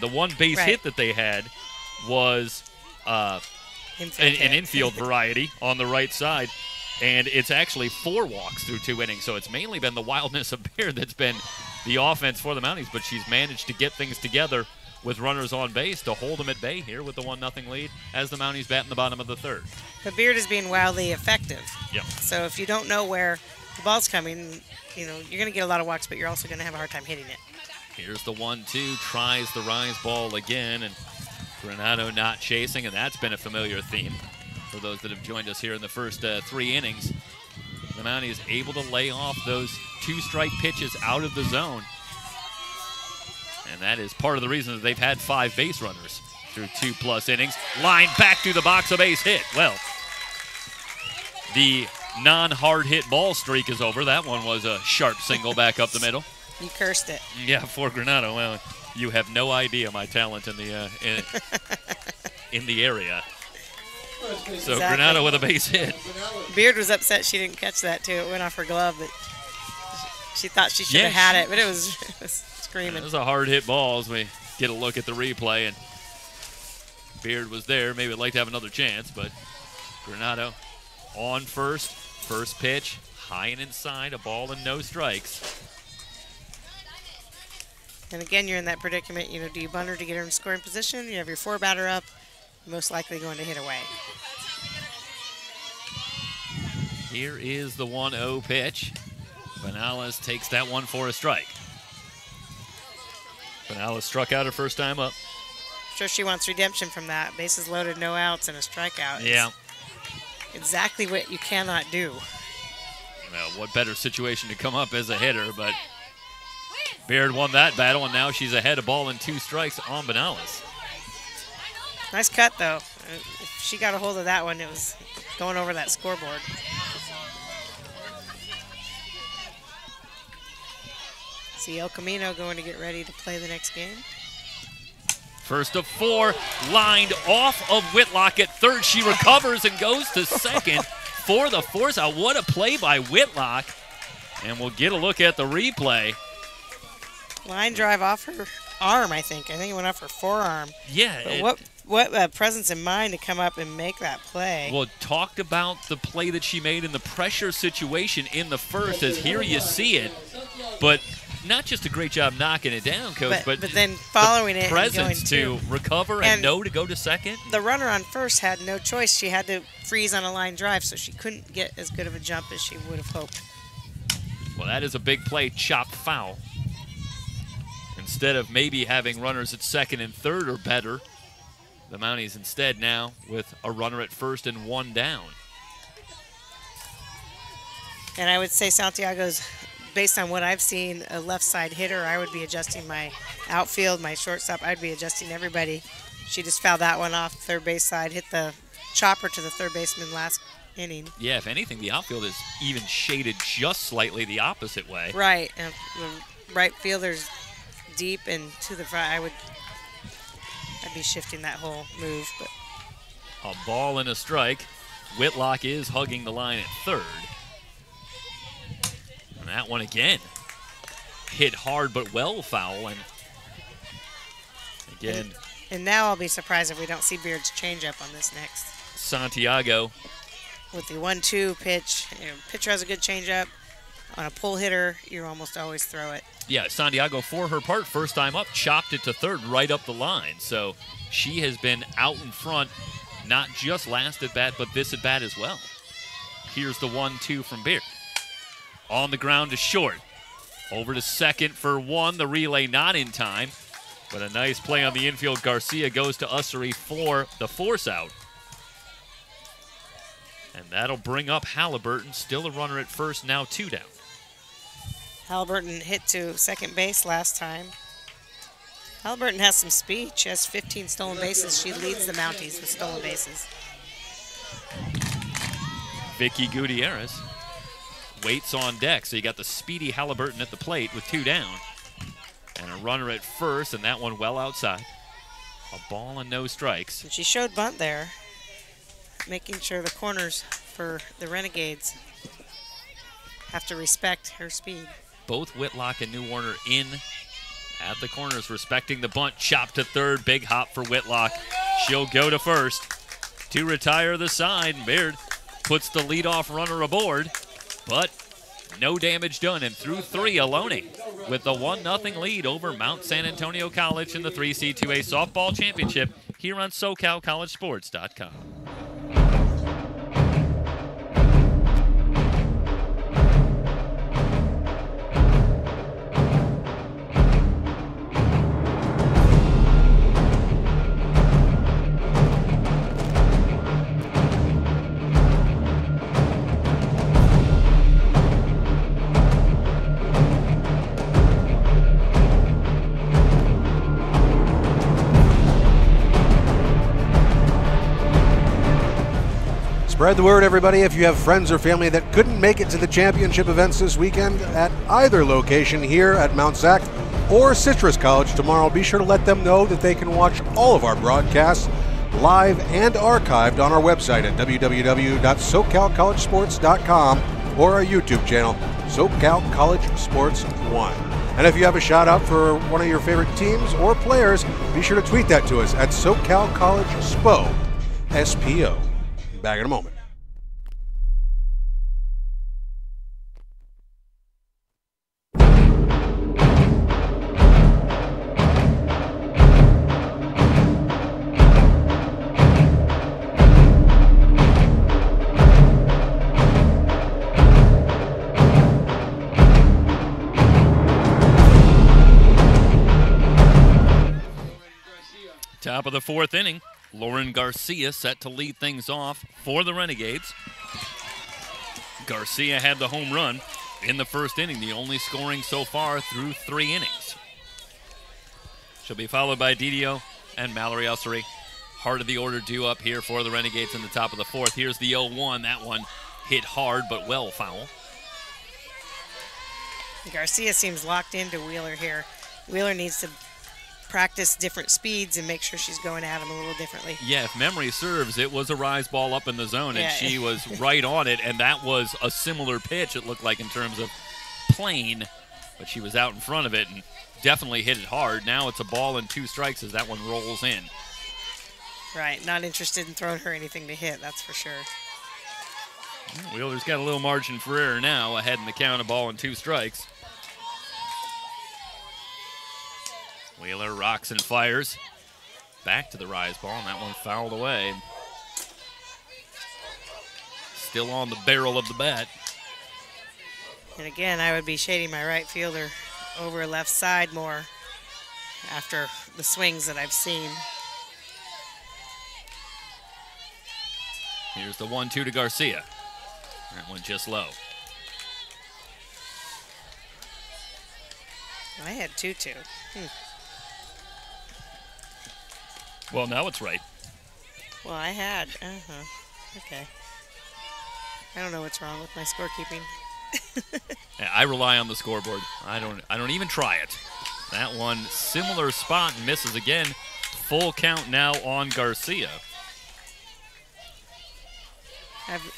The one base hit that they had was an infield variety on the right side, and it's actually 4 walks through 2 innings. So it's mainly been the wildness of Beard that's been the offense for the Mounties, but she's managed to get things together with runners on base to hold them at bay here with the 1-0 lead as the Mounties bat in the bottom of the 3rd. But Beard is being wildly effective. Yep. So if you don't know where the ball's coming, you're going to get a lot of walks, but you're also going to have a hard time hitting it. Here's the 1-2, tries the rise ball again, and Granado not chasing, and that's been a familiar theme for those that have joined us here in the first 3 innings. The Mounties able to lay off those 2-strike pitches out of the zone. And that is part of the reason that they've had 5 base runners through 2+ innings. Line back to the box, a base hit. Well, the non-hard hit ball streak is over. That one was a sharp single back up the middle. You cursed it. Yeah, for Granado. Well, you have no idea my talent in the in the area. So exactly. Granado with a base hit. Beard was upset she didn't catch that too. It went off her glove, but she thought she should have had it, but it was screaming. It was a hard hit ball as we get a look at the replay, and Beard was there. Maybe I'd like to have another chance, but Granado on first pitch, high and inside, a ball and no strikes. And again, you're in that predicament, do you bunt her to get her in scoring position? You have your 4 batter up, most likely going to hit away. Here is the 1-0 pitch. Benalis takes that one for a strike. Benalis struck out her first time up. I'm sure she wants redemption from that. Bases loaded, no outs, and a strikeout. Yeah. Exactly what you cannot do. Well, what better situation to come up as a hitter, but Beard won that battle, and now she's ahead, a ball and 2 strikes on Benalis. Nice cut, though. If she got a hold of that one, it was going over that scoreboard. See El Camino going to get ready to play the next game. First of 4, lined off of Whitlock at third. She recovers and goes to second for the force out. What a play by Whitlock. And we'll get a look at the replay. Line drive off her arm, I think. I think it went off her forearm. Yeah. But what presence in mind to come up and make that play. Well, talked about the play that she made in the pressure situation in the first, as here you see it. But not just a great job knocking it down, Coach, but then following it presence and to recover and know to go to second. The runner on first had no choice. She had to freeze on a line drive, so she couldn't get as good of a jump as she would have hoped. Well, that is a big play, chopped foul. Instead of maybe having runners at second and third or better, the Mounties instead now with a runner at first and 1 down. And I would say Santiago's, based on what I've seen, a left side hitter. I would be adjusting my outfield, my shortstop. I'd be adjusting everybody. She just fouled that one off third base side, hit the chopper to the third baseman last inning. Yeah, if anything, the outfield is even shaded just slightly the opposite way. Right. And the right fielder's deep and to the front. I'd be shifting that whole move. But a ball and a strike. Whitlock is hugging the line at third. And that one again hit hard but well foul. And again. And now I'll be surprised if we don't see Beard's changeup on this next. Santiago. With the 1-2 pitch. Pitcher has a good changeup. On a pull hitter, you almost always throw it. Yeah, Santiago, for her part, first time up, chopped it to third right up the line. So she has been out in front, not just last at bat, but this at bat as well. Here's the 1-2 from Beard. On the ground to short. Over to second for one. The relay not in time. But a nice play on the infield. Garcia goes to Ussery for the force out. And that'll bring up Halliburton. Still a runner at first, now 2 down. Halliburton hit to second base last time. Halliburton has some speed. She has 15 stolen bases. She leads the Mounties with stolen bases. Vicky Gutierrez waits on deck. So you got the speedy Halliburton at the plate with 2 down. And a runner at first, and that one well outside. A ball and no strikes. And she showed bunt there, making sure the corners for the Renegades have to respect her speed. Both Whitlock and New Warner in at the corners, respecting the bunt. Chop to third, big hop for Whitlock. She'll go to first to retire the side. Baird puts the leadoff runner aboard, but no damage done. And through 3, Ohlone with the 1-0 lead over Mount San Antonio College in the 3C2A Softball Championship here on SoCalCollegeSports.com. Spread the word, everybody. If you have friends or family that couldn't make it to the championship events this weekend at either location here at Mount SAC or Citrus College tomorrow, be sure to let them know that they can watch all of our broadcasts live and archived on our website at www.socalcollegesports.com or our YouTube channel, SoCal College Sports 1. And if you have a shout out for one of your favorite teams or players, be sure to tweet that to us at SoCal College SPO, S-P-O. Back in a moment. Top of the 4th inning. Lauren Garcia set to lead things off for the Renegades. Garcia had the home run in the 1st inning, the only scoring so far through 3 innings. She'll be followed by Didio and Mallory Ussery. Heart of the order due up here for the Renegades in the top of the 4th. Here's the 0-1. That one hit hard but well foul. Garcia seems locked into Wheeler here. Wheeler needs to practice different speeds and make sure she's going at him a little differently. Yeah, if memory serves, it was a rise ball up in the zone, and she was right on it, and that was a similar pitch, it looked like, in terms of plane, but she was out in front of it and definitely hit it hard. Now it's a ball and 2 strikes as that one rolls in. Right, not interested in throwing her anything to hit, that's for sure. Wheeler's got a little margin for error now, ahead in the count, a ball and 2 strikes. Wheeler rocks and fires. Back to the rise ball, and that one fouled away. Still on the barrel of the bat. And again, I would be shading my right fielder over left side more after the swings that I've seen. Here's the 1-2 to Garcia. That one just low. I had 2-2. Well, now it's right. Well, I had. Okay. I don't know what's wrong with my scorekeeping. Yeah, I rely on the scoreboard. I don't even try it. That one, similar spot, and misses again. Full count now on Garcia.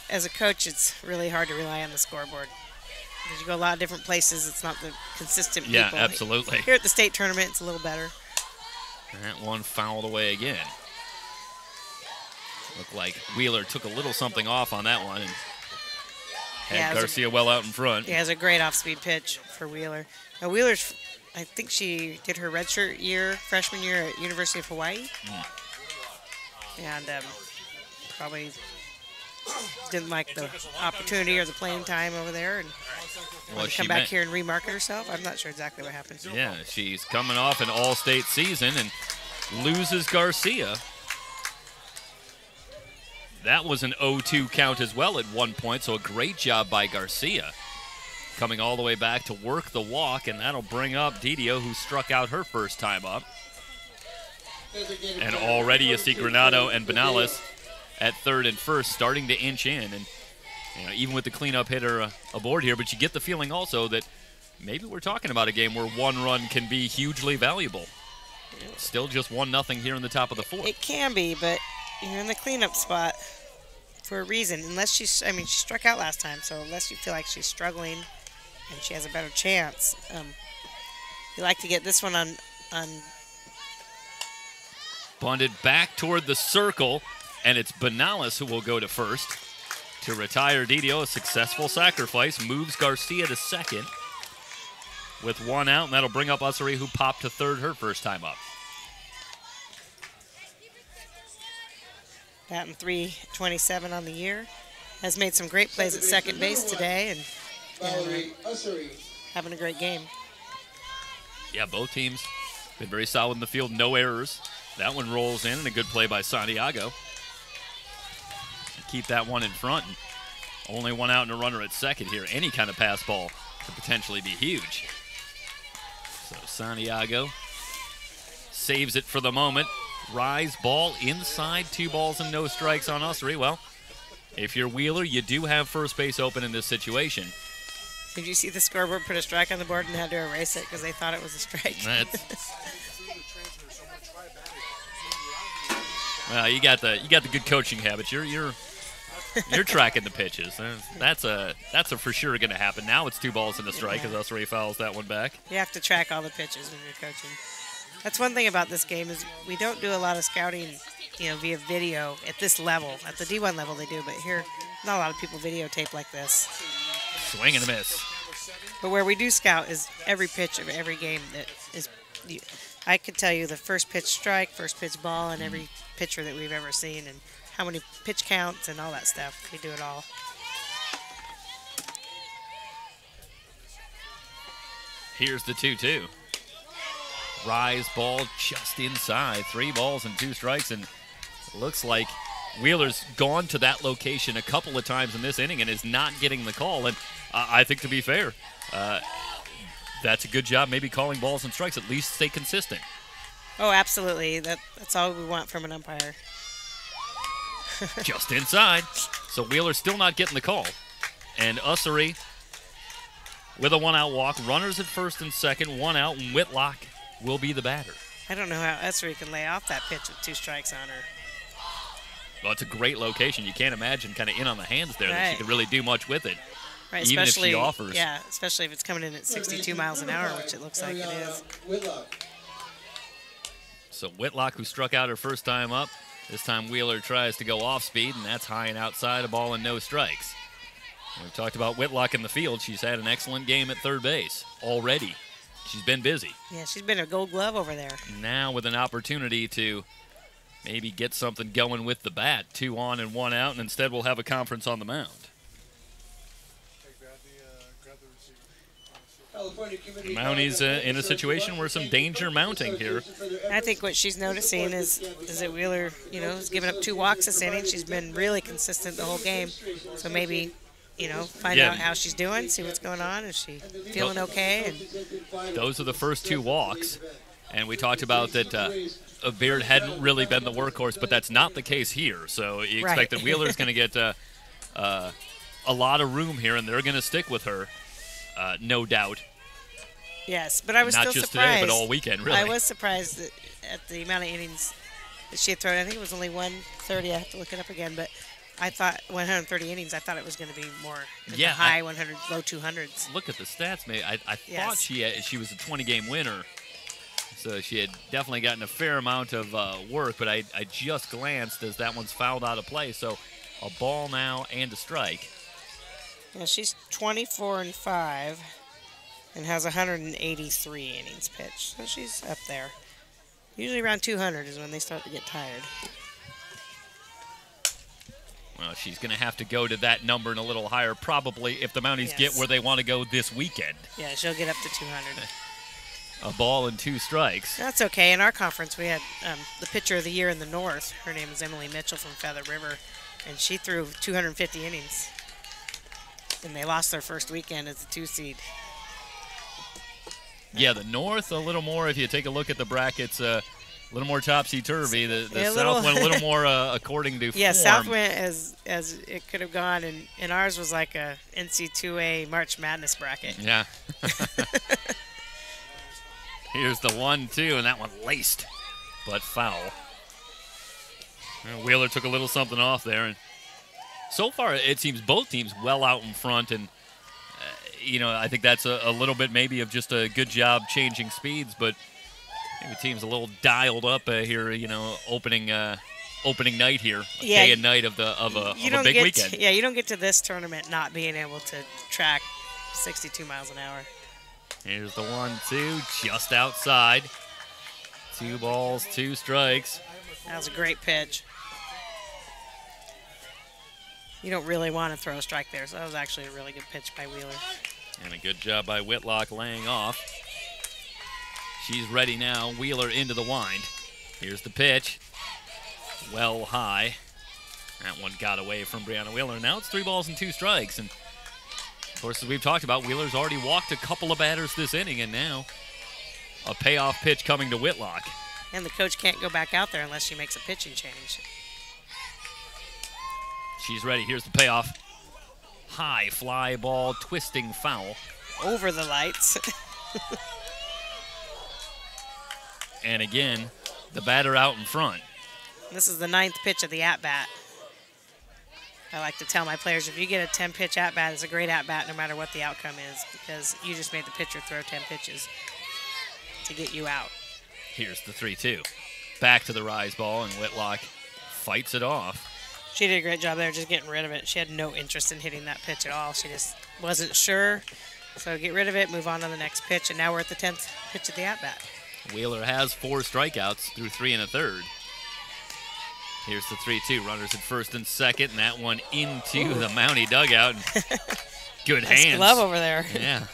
As a coach, it's really hard to rely on the scoreboard. Because you go a lot of different places, it's not the consistent people. Yeah, absolutely. Here at the state tournament, it's a little better. That one fouled away again. Looked like Wheeler took a little something off on that one and had Garcia well out in front. Yeah, it was a great off-speed pitch for Wheeler. Now, Wheeler's, I think she did her redshirt year, freshman year at University of Hawaii. And probably didn't like the opportunity or the playing time over there. And Well, come back here and remarket herself? I'm not sure exactly what happened. Yeah, she's coming off an all-state season and loses Garcia. That was an 0-2 count as well at one point, so a great job by Garcia. Coming all the way back to work the walk, and that'll bring up Didio, who struck out her first time up. And already you see Granado and Benales at third and first starting to inch in. And even with the cleanup hitter aboard here, but you get the feeling also that maybe we're talking about a game where one run can be hugely valuable. Still just 1-0 here in the top of the fourth. It can be, but you're in the cleanup spot for a reason. Unless she struck out last time, so unless you feel like she's struggling and she has a better chance, you like to get this one on Bunted back toward the circle, and it's Benales who will go to first to retire Didio. A successful sacrifice moves Garcia to second with one out, and that'll bring up Ussery, who popped to third her first time up. Batting .327 on the year. Has made some great plays at second base today and having a great game. Yeah, both teams been very solid in the field, no errors. That one rolls in, and a good play by Santiago. Keep that one in front. And only one out and a runner at second here. Any kind of pass ball could potentially be huge. So Santiago saves it for the moment. Rise ball inside, 2 balls and no strikes on Ussery. Well, if you're Wheeler, you do have first base open in this situation. Did you see the scoreboard put a strike on the board and had to erase it because they thought it was a strike? Well, you got the good coaching habits. You're tracking the pitches. That's a for sure going to happen. Now it's 2 balls and a strike as Ussery fouls that one back. You have to track all the pitches when you're coaching. That's one thing about this game is we don't do a lot of scouting, via video at this level. At the D1 level they do, but here not a lot of people videotape like this. Swing and a miss. But where we do scout is every pitch of every game that is. I could tell you the first pitch strike, first pitch ball, and every pitcher that we've ever seen, and how many pitch counts and all that stuff. We do it all. Here's the 2-2. Rise ball just inside. 3 balls and 2 strikes, and it looks like Wheeler's gone to that location a couple of times in this inning and is not getting the call. And I think, to be fair, that's a good job maybe calling balls and strikes. At least stay consistent. Oh, absolutely. That's all we want from an umpire. Just inside. So Wheeler's still not getting the call. And Ussery with a 1-out walk. Runners at first and second. 1 out, and Whitlock will be the batter. I don't know how Ussery can lay off that pitch with 2 strikes on her. Well, it's a great location. You can't imagine kind of in on the hands there that she could really do much with it. Right, even if she offers. Yeah, especially if it's coming in at 62 miles an hour, which it looks like it is. So Whitlock, who struck out her first time up, this time Wheeler tries to go off speed, and that's high and outside, a ball and no strikes. And we've talked about Whitlock in the field. She's had an excellent game at third base already. She's been busy. Yeah, she's been a gold glove over there. Now with an opportunity to maybe get something going with the bat. 2 on and 1 out, and instead we'll have a conference on the mound. Mounties in a situation where some danger mounting here. I think what she's noticing is that Wheeler, has given up 2 walks this inning. She's been really consistent the whole game. So maybe, find out how she's doing, see what's going on. Is she feeling okay? And those are the first 2 walks. And we talked about that Beard hadn't really been the workhorse, but that's not the case here. So you expect that Wheeler's going to get a lot of room here, and they're going to stick with her, no doubt. Yes, but I was not still just surprised. Today, but all weekend, really. I was surprised at the amount of innings that she had thrown. I think it was only 130. I have to look it up again, but I thought 130 innings. I thought it was going to be more in the high 100, low 200s. Look at the stats, mate. I thought she was a 20-game winner, so she had definitely gotten a fair amount of work, but I just glanced as that one's fouled out of play. So a ball now and a strike. Yeah, she's 24-5. And has 183 innings pitched. So she's up there. Usually around 200 is when they start to get tired. Well, she's going to have to go to that number and a little higher, probably, if the Mounties get where they want to go this weekend. Yeah, she'll get up to 200. A ball and 2 strikes. That's okay. In our conference, we had the pitcher of the year in the North. Her name is Emily Mitchell from Feather River, and she threw 250 innings. And they lost their first weekend as a 2 seed. Yeah, the North a little more. If you take a look at the brackets, a little more topsy-turvy. The South went a little more according to yeah, form. South went as it could have gone, and ours was like a NC2A March Madness bracket. Yeah. Here's the 1-2, and that one laced, but foul. Wheeler took a little something off there, and so far it seems both teams well out in front, and I think that's a little bit maybe of just a good job changing speeds, but maybe the team's a little dialed up here, opening night here, day and night of a big weekend. Yeah, you don't get to this tournament not being able to track 62 miles an hour. Here's the 1-2, just outside. 2 balls, 2 strikes. That was a great pitch. You don't really want to throw a strike there, so that was actually a really good pitch by Wheeler. And a good job by Whitlock laying off. She's ready now. Wheeler into the wind. Here's the pitch. Well high. That one got away from Brianna Wheeler. Now it's 3 balls and 2 strikes. And of course, as we've talked about, Wheeler's already walked a couple of batters this inning, and now a payoff pitch coming to Whitlock. And the coach can't go back out there unless she makes a pitching change. She's ready. Here's the payoff. High fly ball, twisting foul. Over the lights. And again, the batter out in front. This is the 9th pitch of the at-bat. I like to tell my players, if you get a 10-pitch at-bat, it's a great at-bat no matter what the outcome is, because you just made the pitcher throw 10 pitches to get you out. Here's the 3-2. Back to the rise ball, and Whitlock fights it off. She did a great job there just getting rid of it. She had no interest in hitting that pitch at all. She just wasn't sure. So get rid of it, move on to the next pitch, and now we're at the 10th pitch of the at-bat. Wheeler has 4 strikeouts through 3 1/3. Here's the 3-2. Runners at first and second, and that one into the Mountie dugout. Good nice hands. Glove over there. Yeah.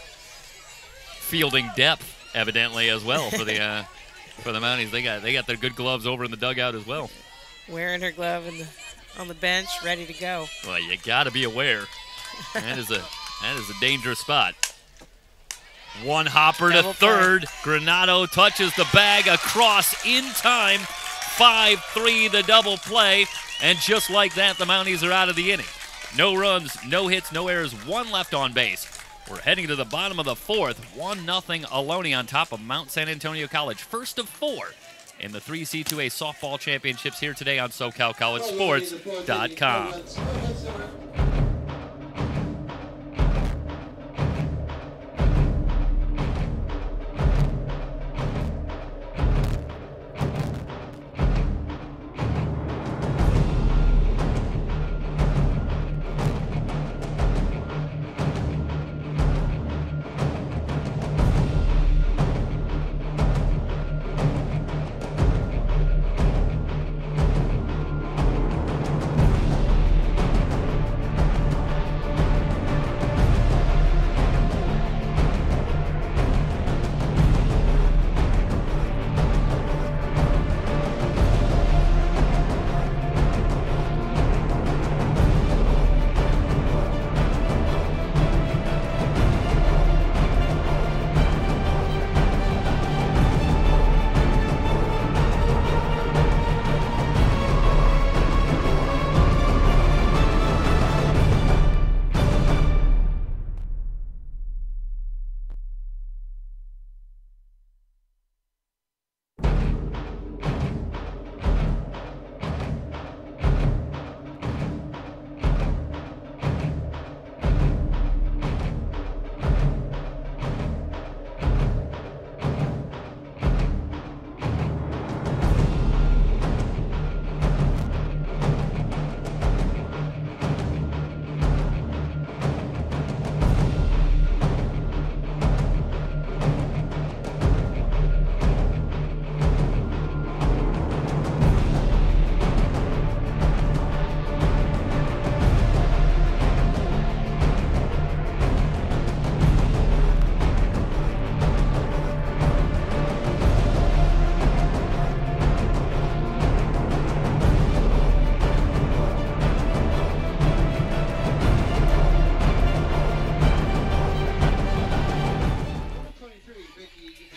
Fielding depth, evidently, as well for the Mounties. They got their good gloves over in the dugout as well. Wearing her glove on the bench, ready to go. Well, you got to be aware. That is a dangerous spot. One hopper to third. Granado touches the bag across in time. 5-3 the double play, and just like that, the Mounties are out of the inning. No runs, no hits, no errors, 1 left on base. We're heading to the bottom of the 4th, 1-0 Ohlone on top of Mount San Antonio College. First of 4 in the 3C2A softball championships here today on SoCalCollegeSports.com.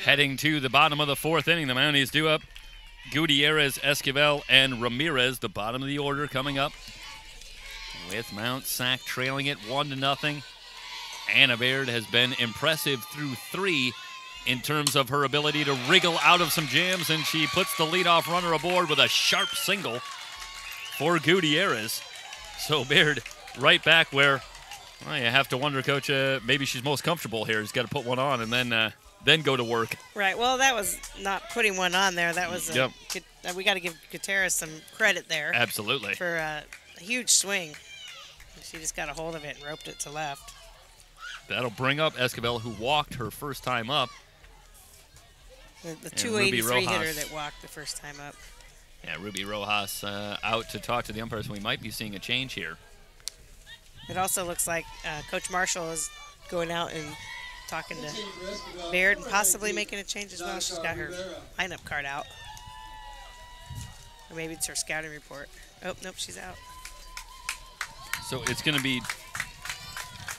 Heading to the bottom of the 4th inning, the Mounties due up Gutierrez, Esquivel, and Ramirez. The bottom of the order coming up with Mount SAC trailing it 1-0. Anna Baird has been impressive through 3 in terms of her ability to wriggle out of some jams, and she puts the leadoff runner aboard with a sharp single for Gutierrez. So Baird right back where, well, you have to wonder, Coach, maybe she's most comfortable here. She's got to put one on and then go to work. Right. Well, that was not putting one on there. That was we got to give Gutierrez some credit there. Absolutely. For a huge swing. She just got a hold of it and roped it to left. That'll bring up Esquivel, who walked her first time up. The 283 hitter that walked the first time up. Yeah, Ruby Rojas out to talk to the umpires. We might be seeing a change here. It also looks like Coach Marshall is going out and talking to Baird and possibly making a change as well. She's got her lineup card out. Or maybe it's her scouting report. Oh, nope, she's out. So it's going to be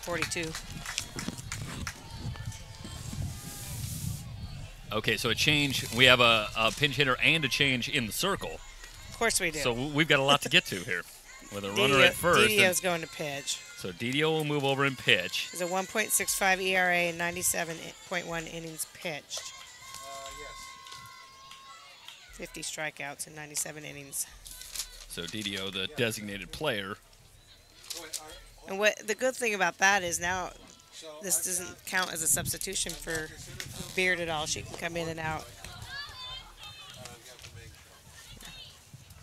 42. Okay, so a change. We have a pinch hitter and a change in the circle. Of course we do. So we've got a lot to get to here. With a runner at first. Didio's going to pitch. So Didio will move over and pitch. There's a 1.65 ERA and 97.1 innings pitched. Yes. 50 strikeouts in 97 innings. So Didio, the designated player. And what the good thing about that is now this doesn't count as a substitution for Baird at all. She can come in and out.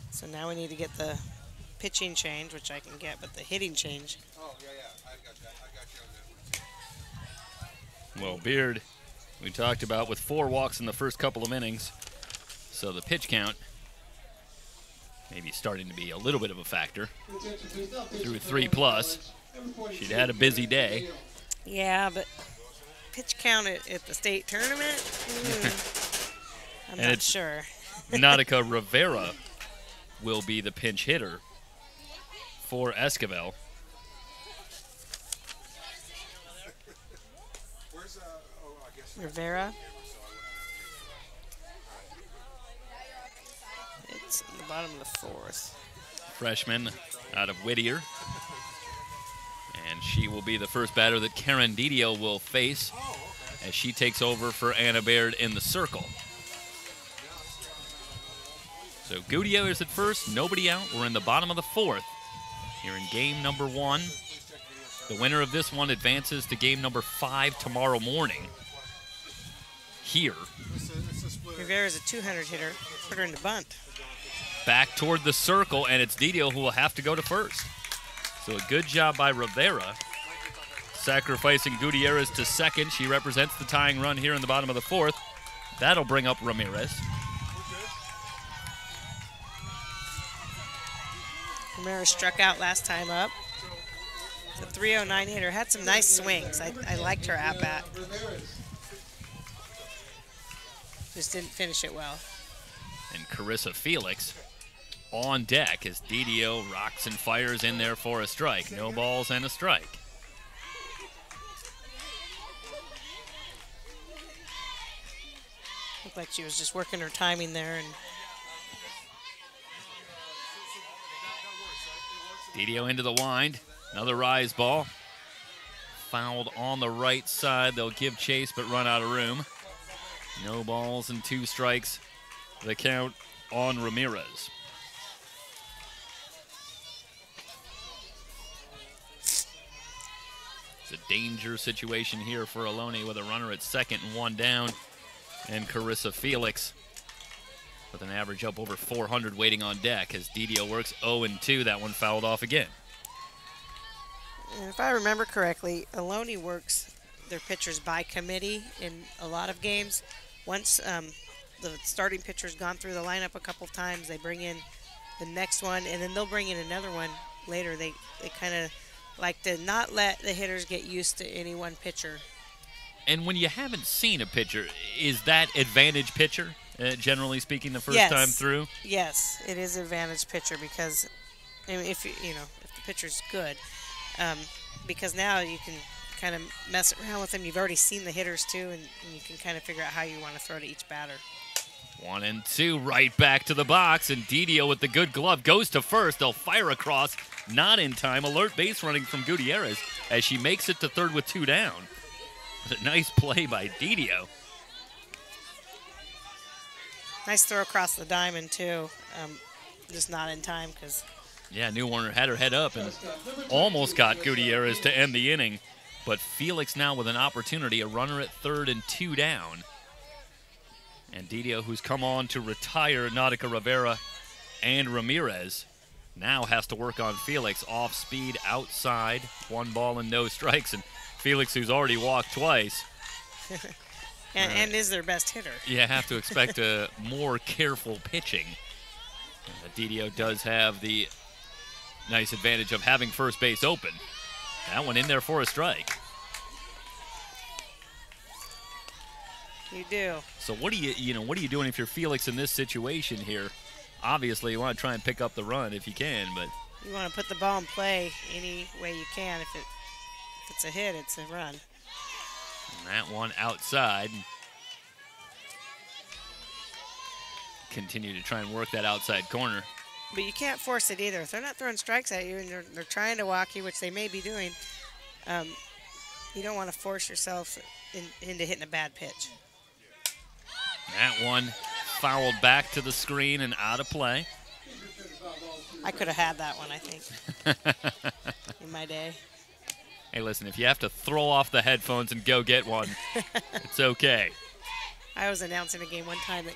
So now we need to get the pitching change, which I can get, but the hitting change. Oh, yeah, I got that. I got you on that one. Well, Baird, we talked about with 4 walks in the first couple of innings. So the pitch count maybe starting to be a little bit of a factor. Through 3+. She'd had a busy day. Yeah, but pitch count at the state tournament? I'm not sure. Nautica Rivera will be the pinch hitter for Esquivel. Rivera. It's in the bottom of the 4th. Freshman out of Whittier. And she will be the first batter that Karen Didio will face as she takes over for Anna Baird in the circle. So Gutierrez at first, nobody out. We're in the bottom of the 4th here in game number 1. The winner of this one advances to game number 5 tomorrow morning here. Rivera's a 200 hitter. Put her in the bunt. Back toward the circle, and it's Didio who will have to go to first. So a good job by Rivera. Sacrificing Gutierrez to second. She represents the tying run here in the bottom of the 4th. That'll bring up Ramirez. Ramirez struck out last time up. The 309 hitter had some nice swings. I liked her at bat. Just didn't finish it well. And Carissa Felix on deck as Didio rocks and fires in there for a strike. No balls and a strike. Looked like she was just working her timing there. And Didio into the wind. Another rise ball. Fouled on the right side. They'll give chase but run out of room. No balls and 2 strikes. The count on Ramirez. It's a danger situation here for Ohlone with a runner at second and 1 down. And Carissa Felix with an average up over 400 waiting on deck as Didio works 0-2. That one fouled off again. And if I remember correctly, Ohlone works their pitchers by committee in a lot of games. Once the starting pitcher's gone through the lineup a couple of times, they bring in the next one, and then they'll bring in another one later. They kind of like to not let the hitters get used to any one pitcher. And when you haven't seen a pitcher, is that advantage pitcher, generally speaking, the first Yes. time through? Yes, it is advantage pitcher because, I mean, if the pitcher's good, because now you can kind of mess around with them. You've already seen the hitters too, and you can kind of figure out how you want to throw to each batter. 1-2, right back to the box, and Didio with the good glove goes to first. They'll fire across, not in time. Alert base running from Gutierrez as she makes it to third with 2 down. A nice play by Didio. Nice throw across the diamond too, just not in time because. Yeah, New Warner had her head up and almost got Gutierrez to end the inning, but Felix now with an opportunity, a runner at third and 2 down. And Didio, who's come on to retire Nautica Rivera and Ramirez, now has to work on Felix. Off speed, outside, 1 ball and no strikes. And Felix, who's already walked twice. and is their best hitter. You have to expect a more careful pitching. Didio does have the nice advantage of having first base open. That one in there for a strike. You do. So what are you doing if you're Felix in this situation here? Obviously, you want to try and pick up the run if you can, but you want to put the ball in play any way you can. If it's a hit, it's a run. And that one outside. Continue to try and work that outside corner. But you can't force it either. If they're not throwing strikes at you and they're trying to walk you, which they may be doing, you don't want to force yourself into hitting a bad pitch. That one fouled back to the screen and out of play. I could have had that one, I think, in my day. Hey, listen, if you have to throw off the headphones and go get one, it's okay. I was announcing a game one time that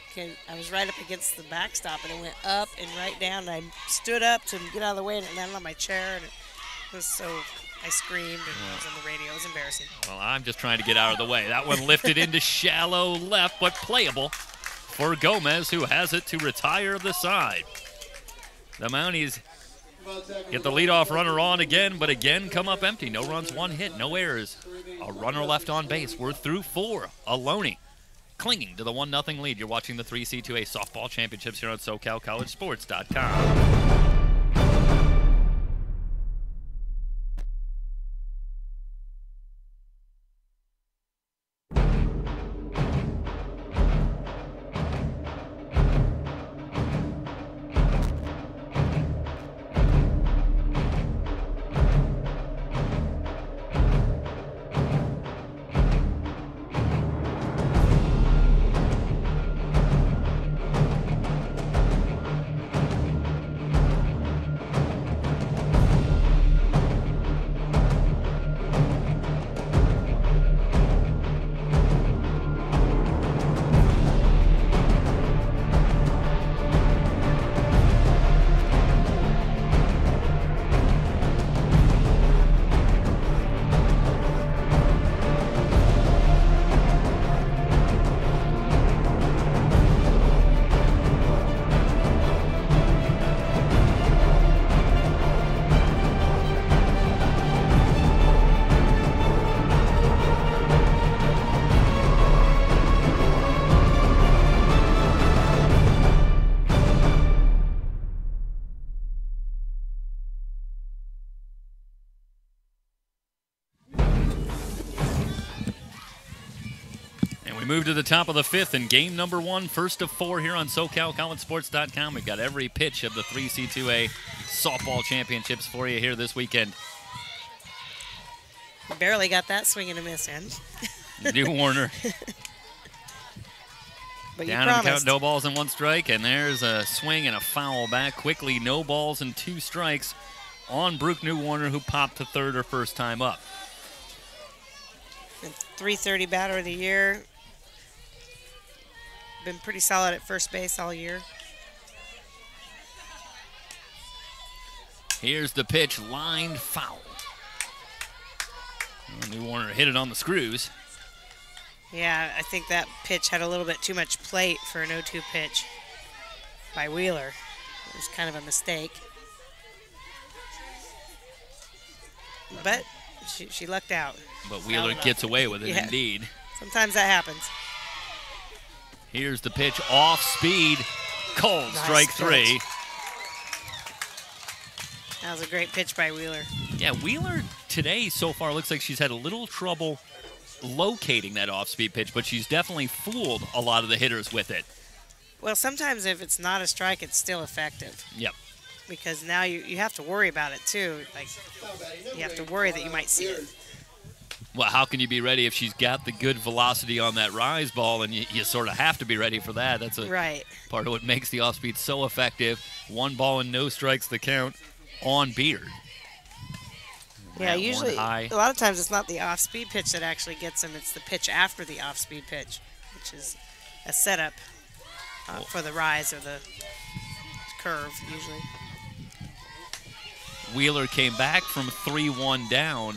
I was right up against the backstop, and it went up and right down, and I stood up to get out of the way, and it landed on my chair, and it was so, I screamed, and it was on the radio. It was embarrassing. Well, I'm just trying to get out of the way. That one lifted into shallow left, but playable for Gomez, who has it to retire the side. The Mounties get the leadoff runner on again, but again come up empty. No runs, 1 hit, no errors. A runner left on base. We're through 4. Ohlone clinging to the 1-0 lead. You're watching the 3C2A softball championships here on SoCalCollegeSports.com. Move to the top of the 5th in game number 1, first of 4 here on SoCalCollegeSports.com. We've got every pitch of the 3C2A softball championships for you here this weekend. Barely got that swing and a miss in. New Warner. But down in the count, no balls and 1 strike, and there's a swing and a foul back quickly. No balls and 2 strikes on Brooke New Warner, who popped to third her first time up. And 330 batter of the year. Been pretty solid at first base all year. Here's the pitch, lined foul. New Warner hit it on the screws. Yeah, I think that pitch had a little bit too much plate for an 0-2 pitch by Wheeler. It was kind of a mistake. But she lucked out. But Wheeler gets away with it, yeah. Indeed. Sometimes that happens. Here's the pitch, off speed, cold, nice strike 3. Pitch. That was a great pitch by Wheeler. Yeah, Wheeler today, so far, looks like she's had a little trouble locating that off-speed pitch, but she's definitely fooled a lot of the hitters with it. Well, sometimes if it's not a strike, it's still effective. Yep. Because now you have to worry about it, too. Like, you have to worry that you might see it. Well, how can you be ready if she's got the good velocity on that rise ball, and you sort of have to be ready for that. That's right. Part of what makes the off-speed so effective. 1 ball and no strikes the count on Beard. Yeah, usually, a lot of times it's not the off-speed pitch that actually gets them. It's the pitch after the off-speed pitch, which is a setup for the rise or the curve, usually. Wheeler came back from 3-1 down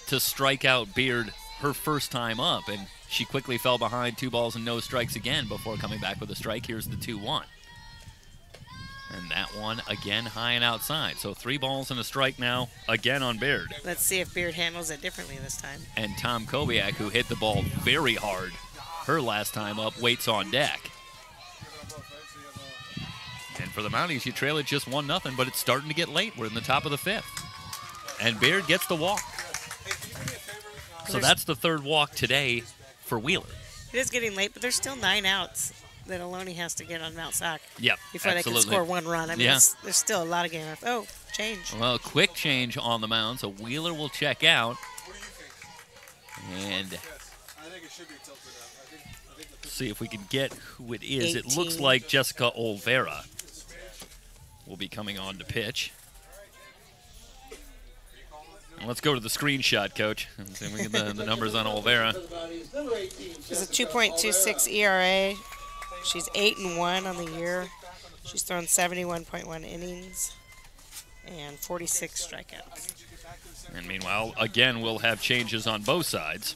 to strike out Beard her first time up, and she quickly fell behind 2 balls and no strikes again before coming back with a strike. Here's the 2-1. And that one again high and outside. So 3 balls and a strike now again on Beard. Let's see if Beard handles it differently this time. And Tom Kobiak, who hit the ball very hard her last time up, waits on deck. And for the Mounties, you trail it just 1-0, but it's starting to get late. We're in the top of the 5th. And Beard gets the walk. So that's the 3rd walk today for Wheeler. It is getting late, but there's still 9 outs that Ohlone has to get on Mount SAC. Yep, before absolutely. They can score 1 run. I mean, yeah. There's still a lot of game left. Oh, change. Well, quick change on the mound, so Wheeler will check out. And see if we can get who it is. 18. It looks like Jessica Olvera will be coming on to pitch. And let's go to the screenshot, Coach, and see if we get the numbers on Olvera. She's a 2.26 ERA. She's 8-1 on the year. She's thrown 71.1 innings and 46 strikeouts. And meanwhile, again, we'll have changes on both sides.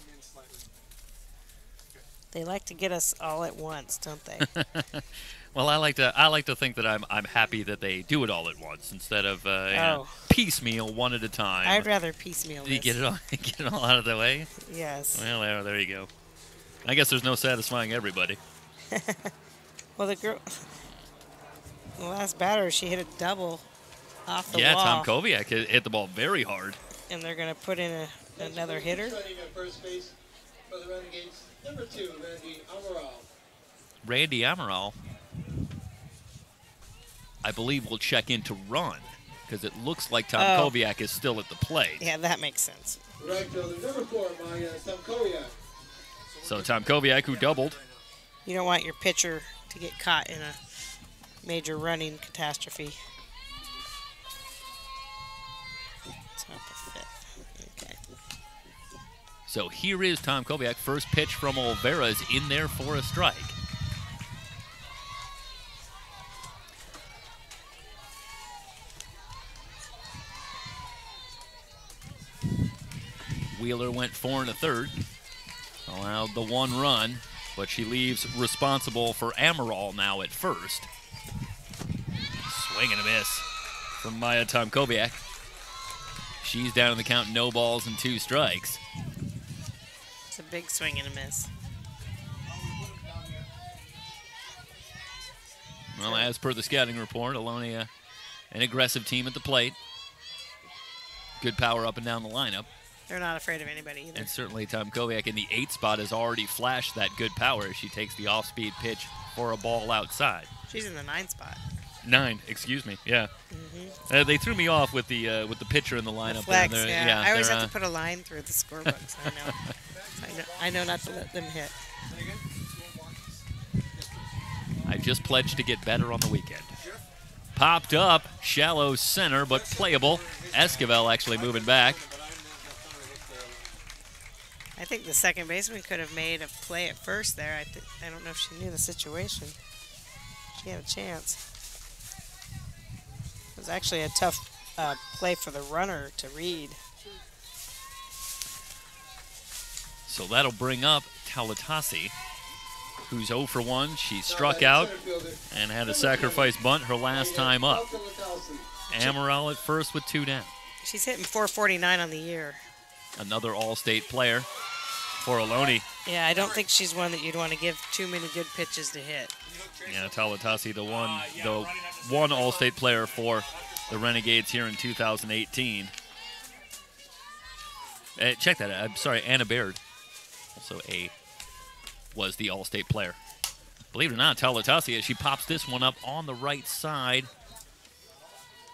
They like to get us all at once, don't they? Well, I like to think that I'm happy that they do it all at once instead of piecemeal, one at a time. I'd rather piecemeal this. You get it all out of the way. Yes. Well, there you go. I guess there's no satisfying everybody. Well, the last batter, she hit a double off the wall. Yeah, Tom Kobiak hit the ball very hard. And they're going to put in another hitter. First base for the Renegades, number 2, Randy Amaral. Randy Amaral, I believe, will check in to run because it looks like Tom Kobiak is still at the plate. Yeah, that makes sense. Right fielder, number 4, Tom Kobiak. So Tom Kobiak, who doubled. You don't want your pitcher to get caught in a major running catastrophe. Top of 5th. Okay. So here is Tom Kobiak. First pitch from Olvera is in there for a strike. Wheeler went 4 1/3. Allowed the 1 run, but she leaves responsible for Amaral now at first. Swing and a miss from Maya Tomkoviak. She's down in the count, no balls and 2 strikes. It's a big swing and a miss. Well, as per the scouting report, Ohlone, an aggressive team at the plate. Good power up and down the lineup. They're not afraid of anybody either. And certainly Tom Koviak in the 8 spot has already flashed that good power as she takes the off-speed pitch for a ball outside. She's in the 9 spot. 9, excuse me, yeah. Mm-hmm. They threw me off with the pitcher in the lineup. The flex, there. yeah. I always have to put a line through the scorebook, so I know not to let them hit. I just pledged to get better on the weekend. Popped up, shallow center, but playable. Esquivel actually moving back. I think the second baseman could have made a play at first there. I don't know if she knew the situation. She had a chance. It was actually a tough play for the runner to read. So that'll bring up Talatasi, who's 0 for 1. She struck out and had a sacrifice bunt her last time up. Amaral at first with 2 down. She's hitting .449 on the year. Another All-State player for Ohlone. Yeah, I don't think she's one that you'd want to give too many good pitches to hit. Yeah, Talatasi, the one All-State player for the Renegades here in 2018. Check that out. I'm sorry, Anna Baird, also was the All-State player. Believe it or not, Talatasi, she pops this one up on the right side.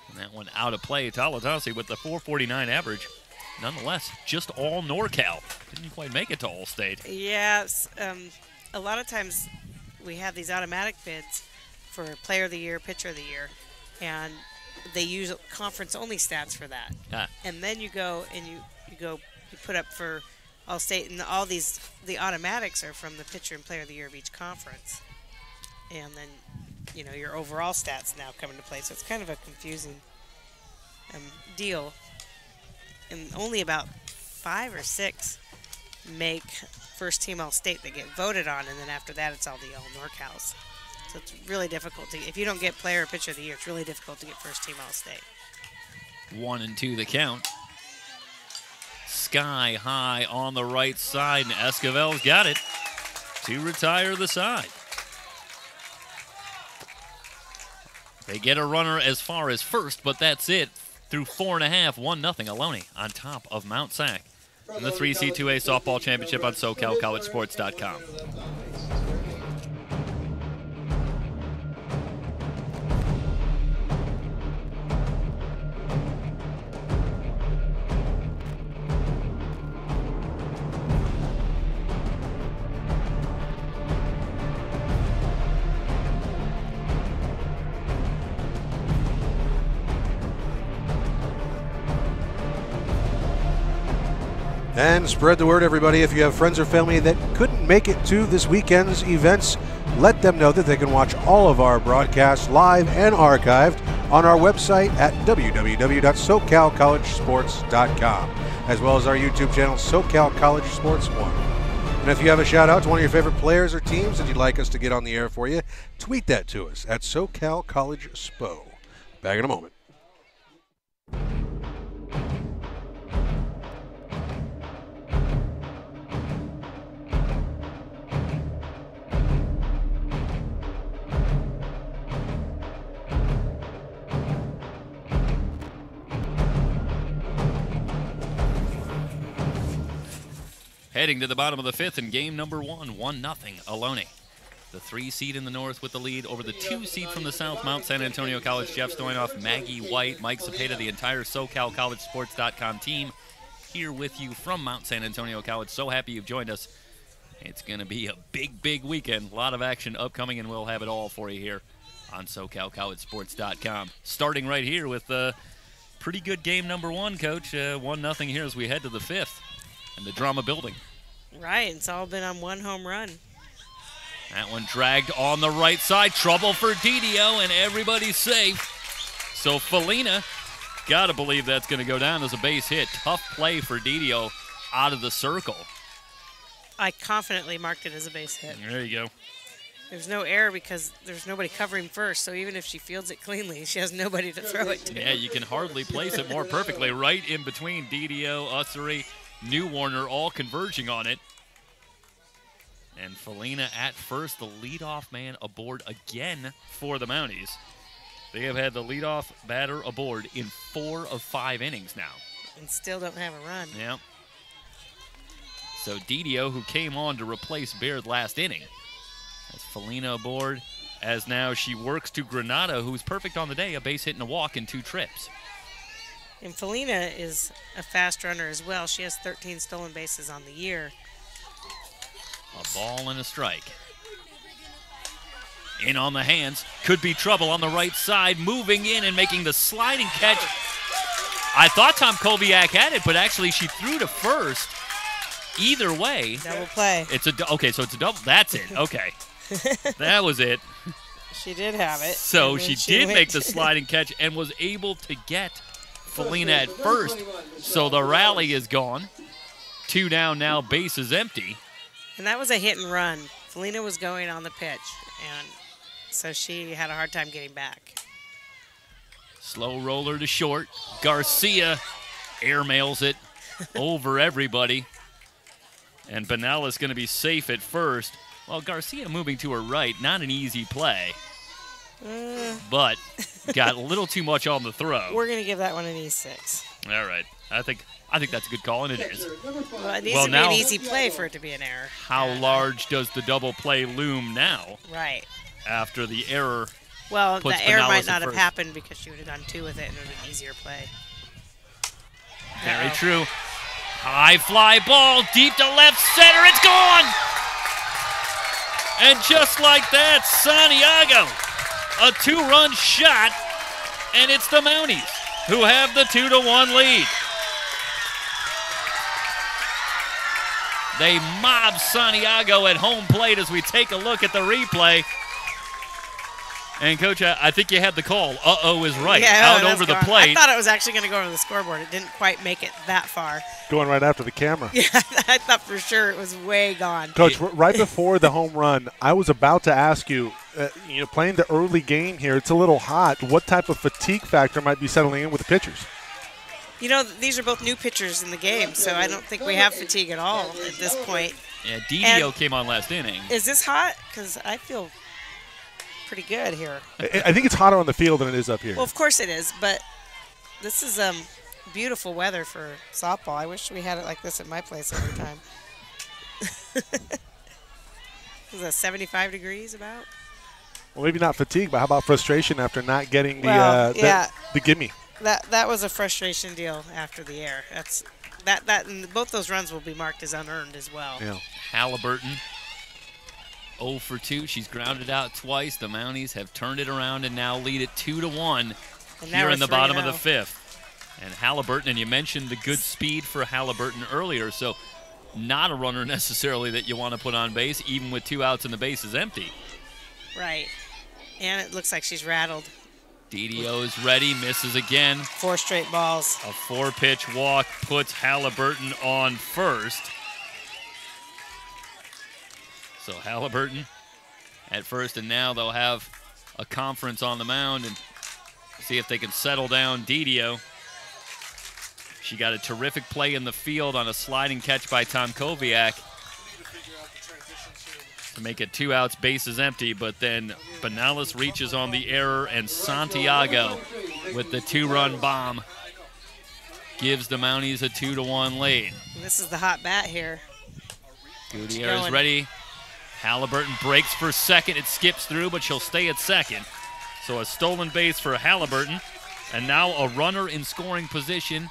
And that one out of play. Talatasi with the 449 average. Nonetheless, just all NorCal. Didn't quite make it to All-State. Yes. A lot of times we have these automatic bids for Player of the Year, Pitcher of the Year, and they use conference-only stats for that. And then you go and you put up for All-State, and all the automatics are from the Pitcher and Player of the Year of each conference. And then, your overall stats now come into play. So it's kind of a confusing deal. And only about 5 or 6 make first team All-State that get voted on, and then after that it's all the All-NorCals. So it's really difficult if you don't get player or pitcher of the year, it's really difficult to get first team All-State. 1-2 the count. Sky high on the right side, and Esquivel's got it to retire the side. They get a runner as far as first, but that's it. Through 4.5, 1-0 Ohlone on top of Mount SAC in the 3C2A softball championship on SoCalCollegeSports.com. And spread the word, everybody. If you have friends or family that couldn't make it to this weekend's events, let them know that they can watch all of our broadcasts live and archived on our website at www.socalcollegesports.com, as well as our YouTube channel, SoCal College Sports 1. And if you have a shout out to one of your favorite players or teams that you'd like us to get on the air for you, tweet that to us at SoCal College Spo. Back in a moment. Heading to the bottom of the 5th in game number 1, 1-0 Ohlone. The 3 seed in the north with the lead over the 2 seed from the south, Mount San Antonio College. Jeff Stoynoff, Maggie White, Mike Cepeda, the entire SoCalCollegeSports.com team here with you from Mount San Antonio College. So happy you've joined us. It's going to be a big, big weekend. A lot of action upcoming, and we'll have it all for you here on SoCalCollegeSports.com. Starting right here with pretty good game number 1, Coach. 1-0 here as we head to the 5th. And the drama building. Right, it's all been on one home run. That one dragged on the right side. Trouble for Didio, and everybody's safe. So Felina, got to believe that's going to go down as a base hit. Tough play for Didio out of the circle. I confidently marked it as a base hit. There you go. There's no error because there's nobody covering first, so even if she fields it cleanly, she has nobody to throw it to. Yeah, you can hardly place it more perfectly. Right in between Didio, Ussery, New Warner all converging on it. And Felina at first, the leadoff man aboard again for the Mounties. They have had the leadoff batter aboard in 4 of 5 innings now. And still don't have a run. Yeah. So Didio, who came on to replace Baird last inning, has Felina aboard, as now she works to Granada, who's perfect on the day, a base hit and a walk in 2 trips. And Felina is a fast runner as well. She has 13 stolen bases on the year. A ball and a strike. In on the hands. Could be trouble on the right side. Moving in and making the sliding catch. I thought Tom Koviak had it, but actually she threw to first. Either way. Double play. Okay, so it's a double. That's it. Okay. That was it. She did have it. So she did make the sliding catch and was able to get Felina at first. So the rally is gone. 2 down now, base is empty. And that was a hit and run. Felina was going on the pitch, and so she had a hard time getting back. Slow roller to short. Garcia airmails it over everybody. And Benala's going to be safe at first. Well, Garcia moving to her right, not an easy play. But got a little too much on the throw. We're going to give that one an E6. All right. I think that's a good call, and it is. Well, it needs Well, to be now- an easy play for it to be an error. How large does the double play loom now Right. after the error? Well, Puts the error Benales might at not have first. happened because she would have done 2 with it and it would have been an easier play. Very Uh-oh. true. High fly ball, deep to left center. It's gone! And just like that, Santiago, a 2-run shot, and it's the Mounties who have the 2-1 lead. They mob Santiago at home plate as we take a look at the replay. And, Coach, I think you had the call. Uh-oh is right. Yeah, Out that's over the gone. plate. I thought it was actually going to go over the scoreboard. It didn't quite make it that far. Going right after the camera. Yeah, I thought for sure it was way gone. Coach, right before the home run, I was about to ask you, playing the early game here, it's a little hot. What type of fatigue factor might be settling in with the pitchers? You know, these are both new pitchers in the game, so I don't think we have fatigue at all at this point. Yeah, Didio And- came on last inning. Is this hot? Because I feel pretty good here. I think it's hotter on the field than it is up here. Well, of course it is, but this is beautiful weather for softball. I wish we had it like this at my place every time. Is it 75 degrees about? Well, maybe not fatigue, but how about frustration after not getting the Well, yeah. the gimme? That was a frustration deal after the air. That and both those runs will be marked as unearned as well. Yeah. Halliburton, 0 for 2. She's grounded out twice. The Mounties have turned it around and now lead it 2-1 And now here we're in the bottom of the 3-0. 5th. And Halliburton, and you mentioned the good speed for Halliburton earlier, so not a runner necessarily that you want to put on base, even with 2 outs and the base is empty. Right. And it looks like she's rattled. Didio is ready, misses again. 4 straight balls. A 4-pitch walk puts Halliburton on first. So Halliburton at first, and now they'll have a conference on the mound and see if they can settle down Didio. She got a terrific play in the field on a sliding catch by Tom Koviak to make it 2 outs, bases empty, but then Benales reaches on the error, and Santiago with the 2-run bomb gives the Mounties a 2-1 lead. And this is the hot bat here. Gutierrez going. ready. Halliburton breaks for second. It skips through, but she'll stay at second. So a stolen base for Halliburton, and now a runner in scoring position.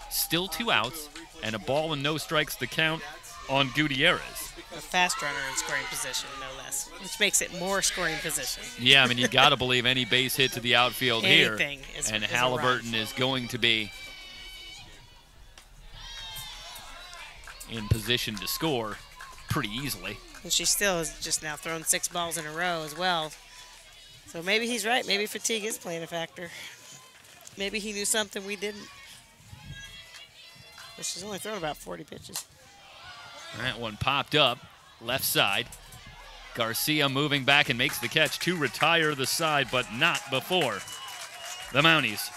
Still 2 outs, and a ball and no strikes to count on Gutierrez. A fast runner in scoring position, no less, which makes it more scoring position. Yeah, I mean, you got to believe any base hit to the outfield Anything here. is- And is a Halliburton run. is going to be in position to score pretty easily. And she still has just now thrown 6 balls in a row as well. So maybe he's right. Maybe fatigue is playing a factor. Maybe he knew something we didn't. But she's only thrown about 40 pitches. That one popped up, left side. Garcia moving back and makes the catch to retire the side, but not before the Mounties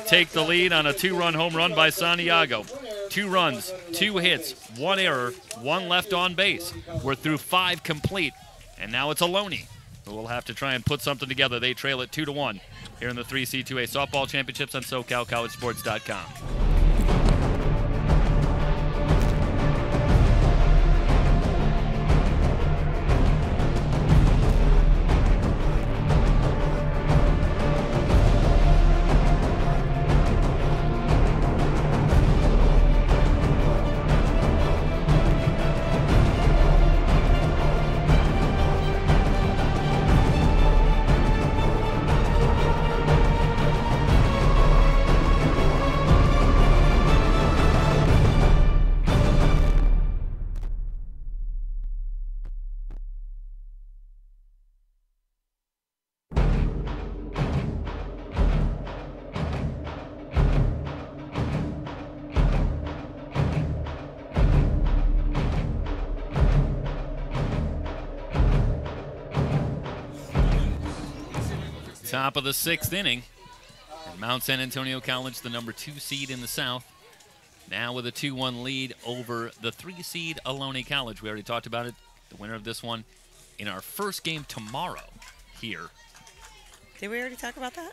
take the lead on a 2-run home run by Santiago. 2 runs, 2 hits, 1 error, 1 left on base. We're through 5 complete, and now it's Ohlone who will have to try and put something together. They trail it 2-1 here in the 3C2A Softball Championships on SoCalCollegeSports.com. Top of the 6th inning. And Mount San Antonio College, the number 2 seed in the South, now with a 2-1 lead over the 3 seed Ohlone College. We already talked about it. The winner of this one in our first game tomorrow here. Did we already talk about that?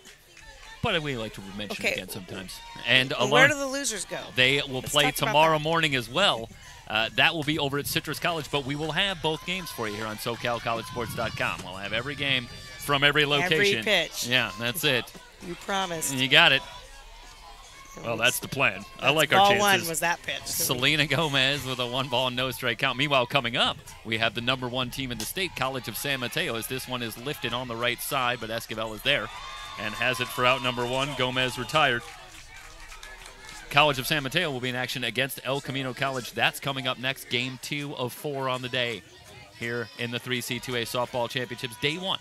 but we like to mention it again sometimes. And where do the losers go? They will play tomorrow morning as well. That will be over at Citrus College, but we will have both games for you here on SoCalCollegeSports.com. We'll have every game from every location. Every pitch. Yeah, that's it. You promised. And you got it. Well, that's the plan. I like our chances. Ball one was that pitch. Selena Gomez with a 1-ball, no-strike count. Meanwhile, coming up, we have the #1 team in the state, College of San Mateo, as this one is lifted on the right side, but Esquivel is there and has it for out #1. Gomez retired. College of San Mateo will be in action against El Camino College. That's coming up next, game 2 of 4 on the day here in the 3C2A Softball Championships, day 1.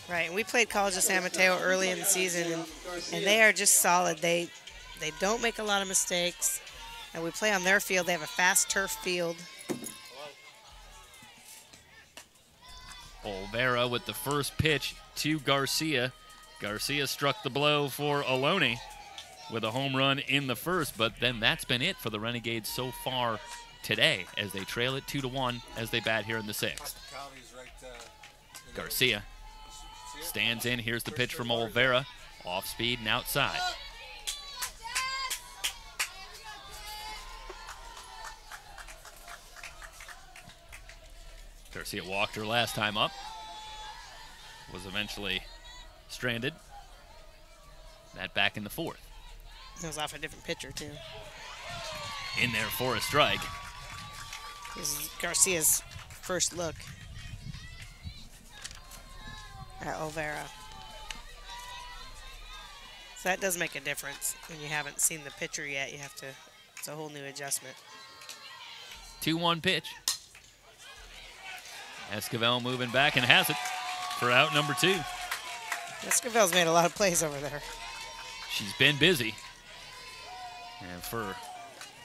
Right, and we played College of San Mateo early in the season, and they are just solid. They don't make a lot of mistakes, and we play on their field. They have a fast turf field. Olvera with the first pitch to Garcia. Garcia struck the blow for Ohlone with a home run in the first, but then that's been it for the Renegades so far today as they trail it 2-1 as they bat here in the 6th. Garcia stands in. Here's the pitch from Olvera. Off speed and outside. Garcia walked her last time up. Was eventually stranded. That back in the 4th. It was off a different pitcher, too. In there for a strike. This is Garcia's first look at Olvera. So that does make a difference. When you haven't seen the pitcher yet, you have to, it's a whole new adjustment. 2-1 pitch. Esquivel moving back and has it for out #2. Esquivel's made a lot of plays over there. She's been busy. And for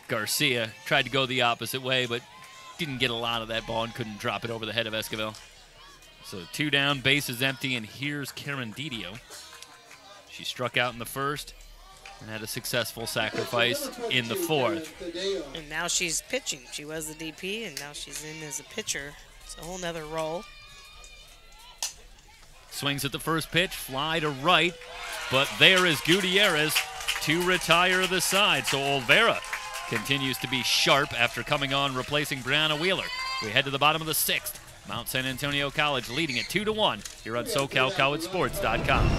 Garcia, tried to go the opposite way, but didn't get a lot of that ball and couldn't drop it over the head of Esquivel. So 2 down, bases empty, and here's Karen Didio. She struck out in the 1st and had a successful sacrifice in the 4th. And now she's pitching. She was the DP, and now she's in as a pitcher. It's a whole nother role. Swings at the first pitch, fly to right, but there is Gutierrez to retire the side. So Olvera continues to be sharp after coming on, replacing Brianna Wheeler. We head to the bottom of the 6th. Mount San Antonio College leading it 2-1 here on SoCalCollegeSports.com.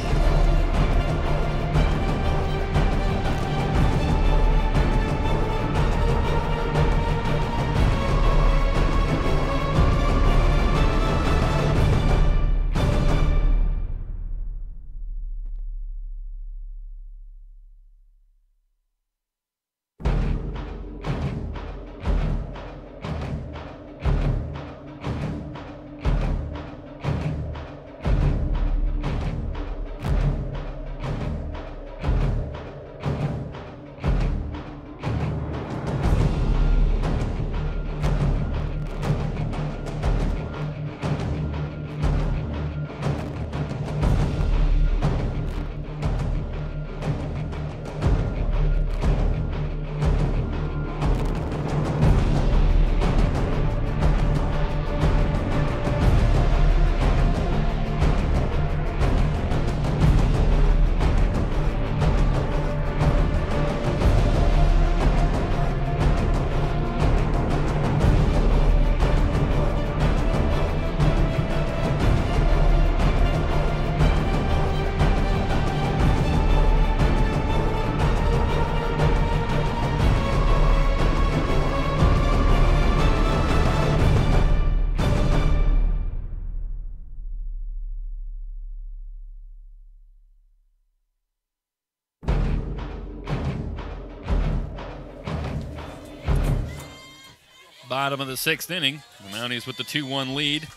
Bottom of the 6th inning. The Mounties with the 2-1 lead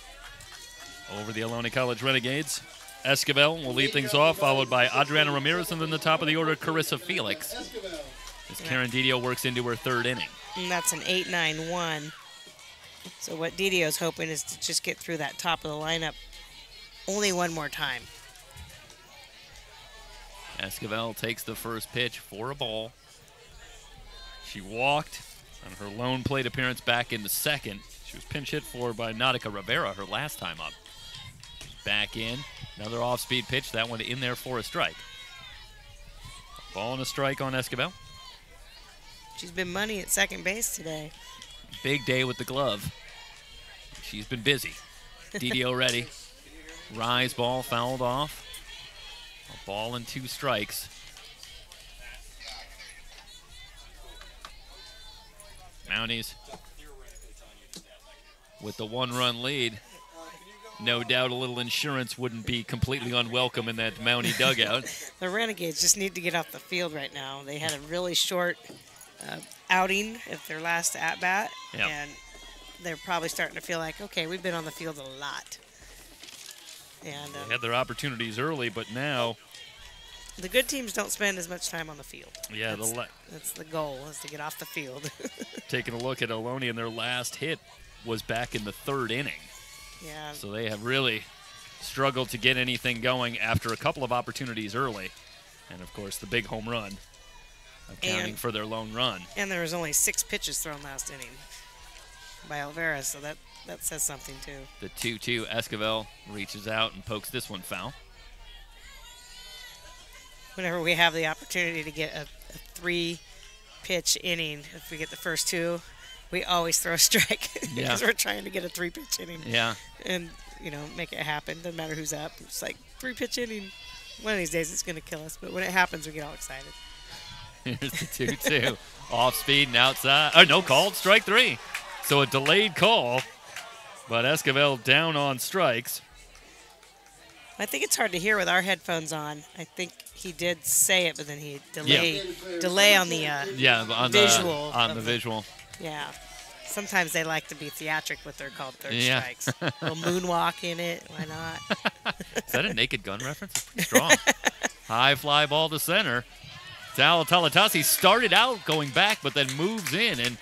over the Ohlone College Renegades. Esquivel will lead things off, followed by Adriana Ramirez, and then the top of the order, Carissa Felix. As Karen Didio works into her 3rd inning. And that's an 8-9-1. So what Didio's hoping is to just get through that top of the lineup only one more time. Esquivel takes the first pitch for a ball. She walked on her lone plate appearance back in the 2nd. She was pinch hit for by Nautica Rivera her last time up. Back in, Another off-speed pitch, that one in there for a strike. Ball and a strike on Esquivel. She's been money at second base today. Big day with the glove. She's been busy. DDO ready. Rise ball fouled off. A ball and 2 strikes. Mounties with the 1-run lead. No doubt a little insurance wouldn't be completely unwelcome in that Mountie dugout. The Renegades just need to get off the field right now. They had a really short outing at their last at-bat, and they're probably starting to feel like, okay, we've been on the field a lot. And they had their opportunities early, but now the good teams don't spend as much time on the field. Yeah, that's the goal, is to get off the field. Taking a look at Ohlone, and their last hit was back in the 3rd inning. Yeah. So they have really struggled to get anything going after a couple of opportunities early. And, of course, the big home run accounting for their lone run. And there was only 6 pitches thrown last inning by Olvera, so that says something, too. The 2-2, Esquivel reaches out and pokes this one foul. Whenever we have the opportunity to get a 3-pitch inning, if we get the first 2, we always throw a strike because we're trying to get a 3-pitch inning. Yeah. And, make it happen. Doesn't matter who's up. It's like 3-pitch inning. One of these days it's going to kill us. But when it happens, we get all excited. Here's the 2-2. Off speed and outside. Oh, no, called. Strike 3. So a delayed call. But Esquivel down on strikes. I think it's hard to hear with our headphones on. I think he did say it, but then he delay on the visual. On the visual. Yeah. Sometimes they like to be theatric with their called third strikes. They'll moonwalk in it. Why not? Is that a Naked Gun reference? It's pretty strong. High fly ball to center. Talatasi started out going back, but then moves in and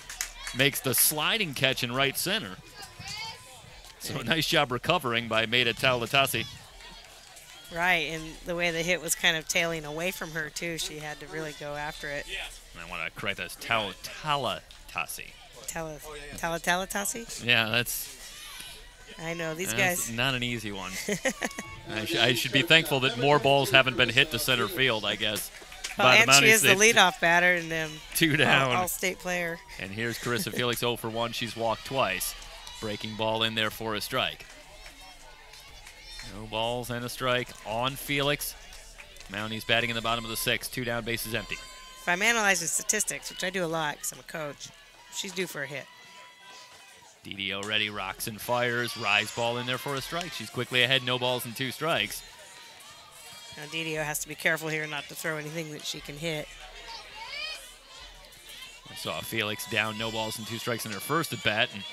makes the sliding catch in right center. So a nice job recovering by Maida Talatasi. Right, and the way the hit was kind of tailing away from her, too. She had to really go after it. And I want to correct that. Talatasi. Talatasi? Yeah, that's... I know, these guys... Not an easy one. I should be thankful that more balls haven't been hit to center field, I guess. Well, and she is the leadoff batter and 2 down. All-state player. And here's Carissa Felix 0 for 1. She's walked twice. Breaking ball in there for a strike. No balls and a strike on Felix. Mounties batting in the bottom of the 6th. 2 down, bases empty. If I'm analyzing statistics, which I do a lot because I'm a coach, she's due for a hit. DDO ready, rocks and fires. Rise ball in there for a strike. She's quickly ahead, no balls and 2 strikes. Now DDO has to be careful here not to throw anything that she can hit. I saw Felix down, no balls and 2 strikes in her first at bat and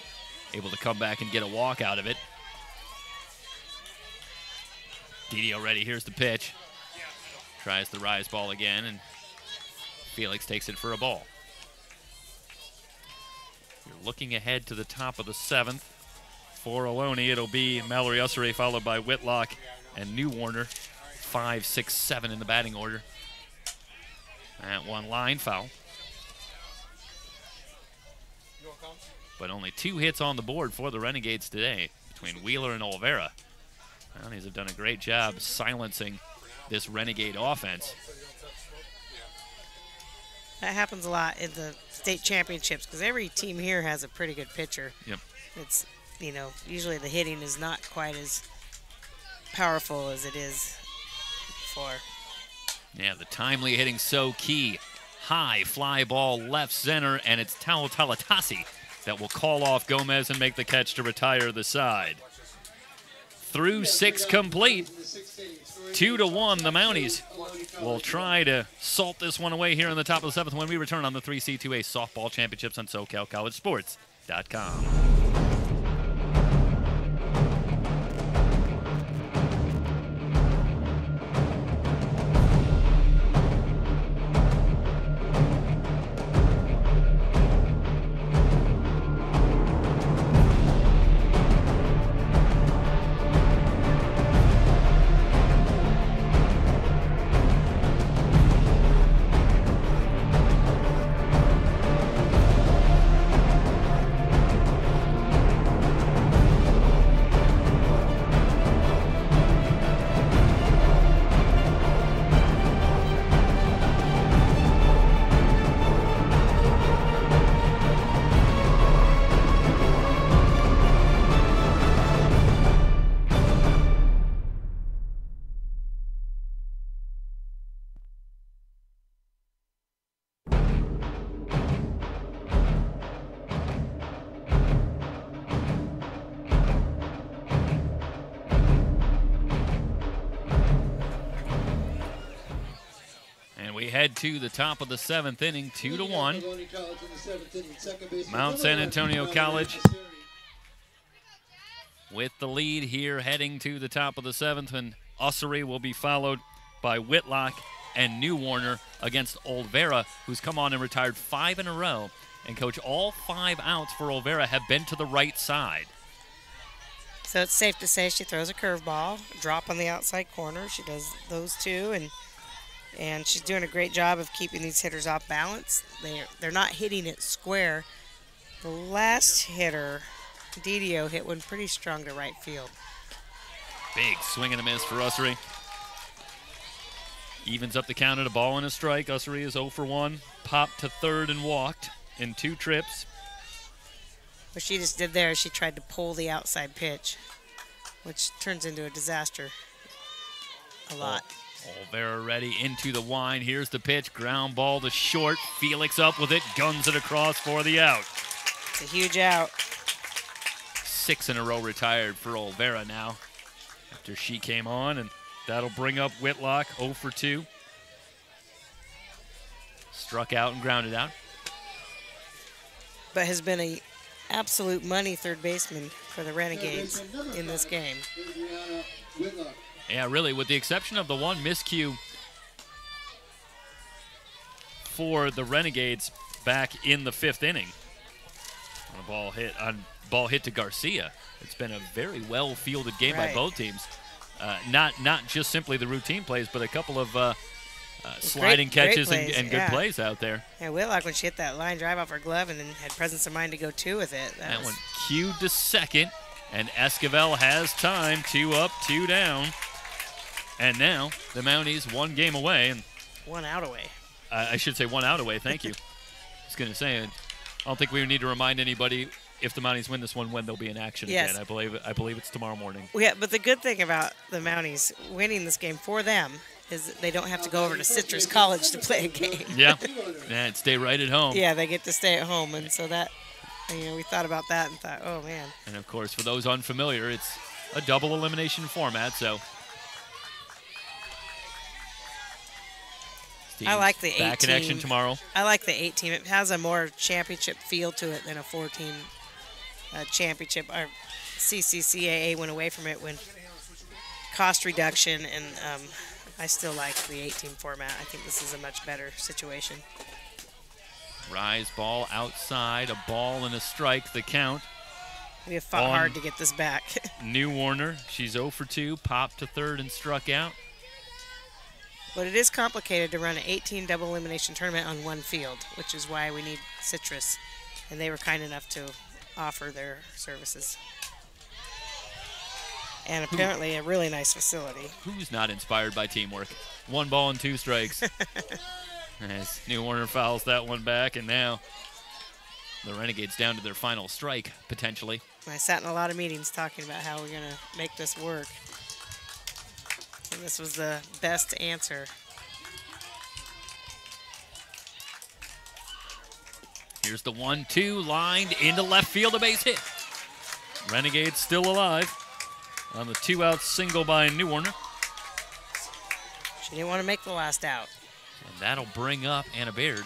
able to come back and get a walk out of it. DDO ready, here's the pitch. Tries the rise ball again, and Felix takes it for a ball. You're looking ahead to the top of the 7th. For Ohlone, it'll be Mallory Ussere, followed by Whitlock and New Warner. 5, 6, 7 in the batting order. That one line foul. But only 2 hits on the board for the Renegades today between Wheeler and Olvera. Mounties have done a great job silencing this Renegade offense. That happens a lot in the state championships because every team here has a pretty good pitcher. Yep. It's, usually the hitting is not quite as powerful as it is before. Yeah, the timely hitting so key. High fly ball left center, and it's Talatasi that will call off Gomez and make the catch to retire the side. Through 6 complete. 2-1, the Mounties will try to salt this one away here in the top of the 7th when we return on the 3C2A Softball Championships on SoCalCollegeSports.com. head to the top of the 7th inning, 2-1. Mount San Antonio College with the lead here heading to the top of the 7th, and Ossery will be followed by Whitlock and New Warner against Olvera, who's come on and retired 5 in a row. And, Coach, all 5 outs for Olvera have been to the right side. So it's safe to say she throws a curveball, drop on the outside corner. She does those two, and she's doing a great job of keeping these hitters off balance. They're not hitting it square. The last hitter, Didio, hit one pretty strong to right field. Big swing and a miss for Ossery. Evens up the count at a ball and a strike. Ossery is 0 for 1. Popped to third and walked in 2 trips. What she just did there is she tried to pull the outside pitch, which turns into a disaster a lot. Olvera ready into the wind. Here's the pitch. Ground ball to short. Felix up with it. Guns it across for the out. It's a huge out. 6 in a row retired for Olvera now after she came on, and that'll bring up Whitlock 0 for 2. Struck out and grounded out. But has been a absolute money third baseman for the Renegades in this game. Yeah, really, with the exception of the one miscue for the Renegades back in the 5th inning. On a ball hit to Garcia. It's been a very well fielded game by both teams. Not just simply the routine plays, but a couple of sliding catches plays, and good plays out there. Yeah, Whitlock, when she hit that line drive off her glove and then had presence of mind to go 2 with it. That one cued to second, and Esquivel has time. 2 up, 2 down. And now the Mounties 1 game away. And 1 out away. I should say 1 out away, thank you. I was going to say, I don't think we need to remind anybody if the Mounties win this one when they'll be in action again. I believe it's tomorrow morning. Well, yeah, but the good thing about the Mounties winning this game for them is that they don't have to go over to Citrus College to play a game. Yeah, and stay right at home. Yeah, they get to stay at home, and so that, we thought about that and thought, oh man. And of course, for those unfamiliar, it's a double elimination format, so. I like the 8 team. Back in action tomorrow. I like the 8 team. It has a more championship feel to it than a 4-team championship. Our CCCAA went away from it when cost reduction, and I still like the 8-team format. I think this is a much better situation. Rise ball outside, a ball and a strike, the count. We have fought hard to get this back. New Warner, she's 0 for 2, popped to third and struck out. But it is complicated to run an 18 double elimination tournament on 1 field, which is why we need Citrus. And they were kind enough to offer their services. And apparently a really nice facility. Who's not inspired by teamwork? 1 ball and 2 strikes. As New Warner fouls that one back, and now the Renegades down to their final strike, potentially. I sat in a lot of meetings talking about how we're going to make this work. And this was the best answer. Here's the 1-2 lined into left field, a base hit. Renegades still alive on the 2-out single by New Warner. She didn't want to make the last out. And that'll bring up Anna Baird,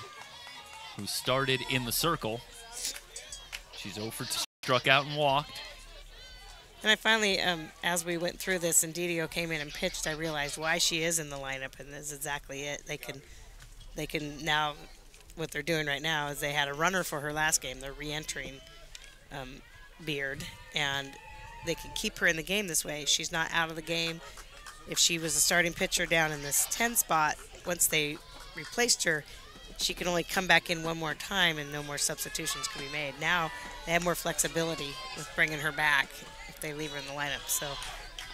who started in the circle. She's 0 for 2, struck out and walked. And I finally, as we went through this and Didio came in and pitched, I realized why she is in the lineup, and that's exactly it. They can now, what they're doing right now is they had a runner for her last game. They're re-entering Beard, and they can keep her in the game this way. She's not out of the game. If she was a starting pitcher down in this 10 spot, once they replaced her, she can only come back in 1 more time and no more substitutions can be made. Now they have more flexibility with bringing her back if they leave her in the lineup. So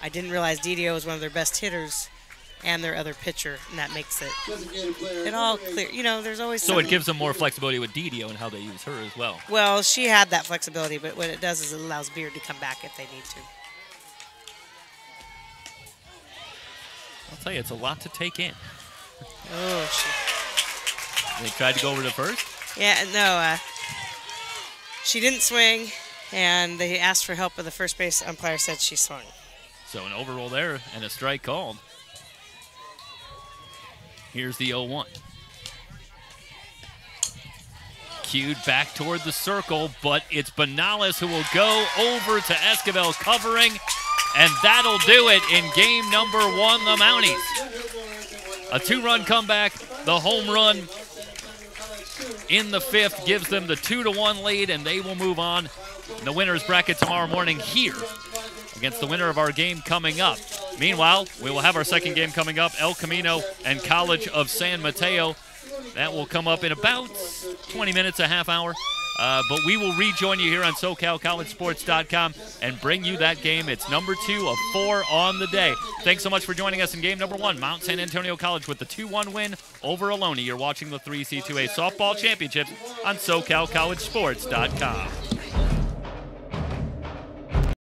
I didn't realize Didio was one of their best hitters and their other pitcher, and that makes it all clear. There's always so it gives them more flexibility with Didio and how they use her as well. Well, she had that flexibility, but what it does is it allows Beard to come back if they need to. I'll tell you, it's a lot to take in. Oh, They tried to go over to first? Yeah, no. She didn't swing, and they asked for help, but the first base umpire said she swung. So an overroll there and a strike called. Here's the 0-1. cued back toward the circle, but it's Benales who will go over to Esquivel covering, and that'll do it in game number 1, the Mounties. A 2-run comeback, the home run in the 5th gives them the 2-1 lead, and they will move on in the winner's bracket tomorrow morning here against the winner of our game coming up. Meanwhile, we will have our second game coming up, El Camino and College of San Mateo. That will come up in about 20 minutes, a half hour. But we will rejoin you here on SoCalCollegeSports.com and bring you that game. It's number 2 of 4 on the day. Thanks so much for joining us in game number 1. Mount San Antonio College with the 2-1 win over Ohlone. You're watching the 3C2A Softball Championships on SoCalCollegeSports.com.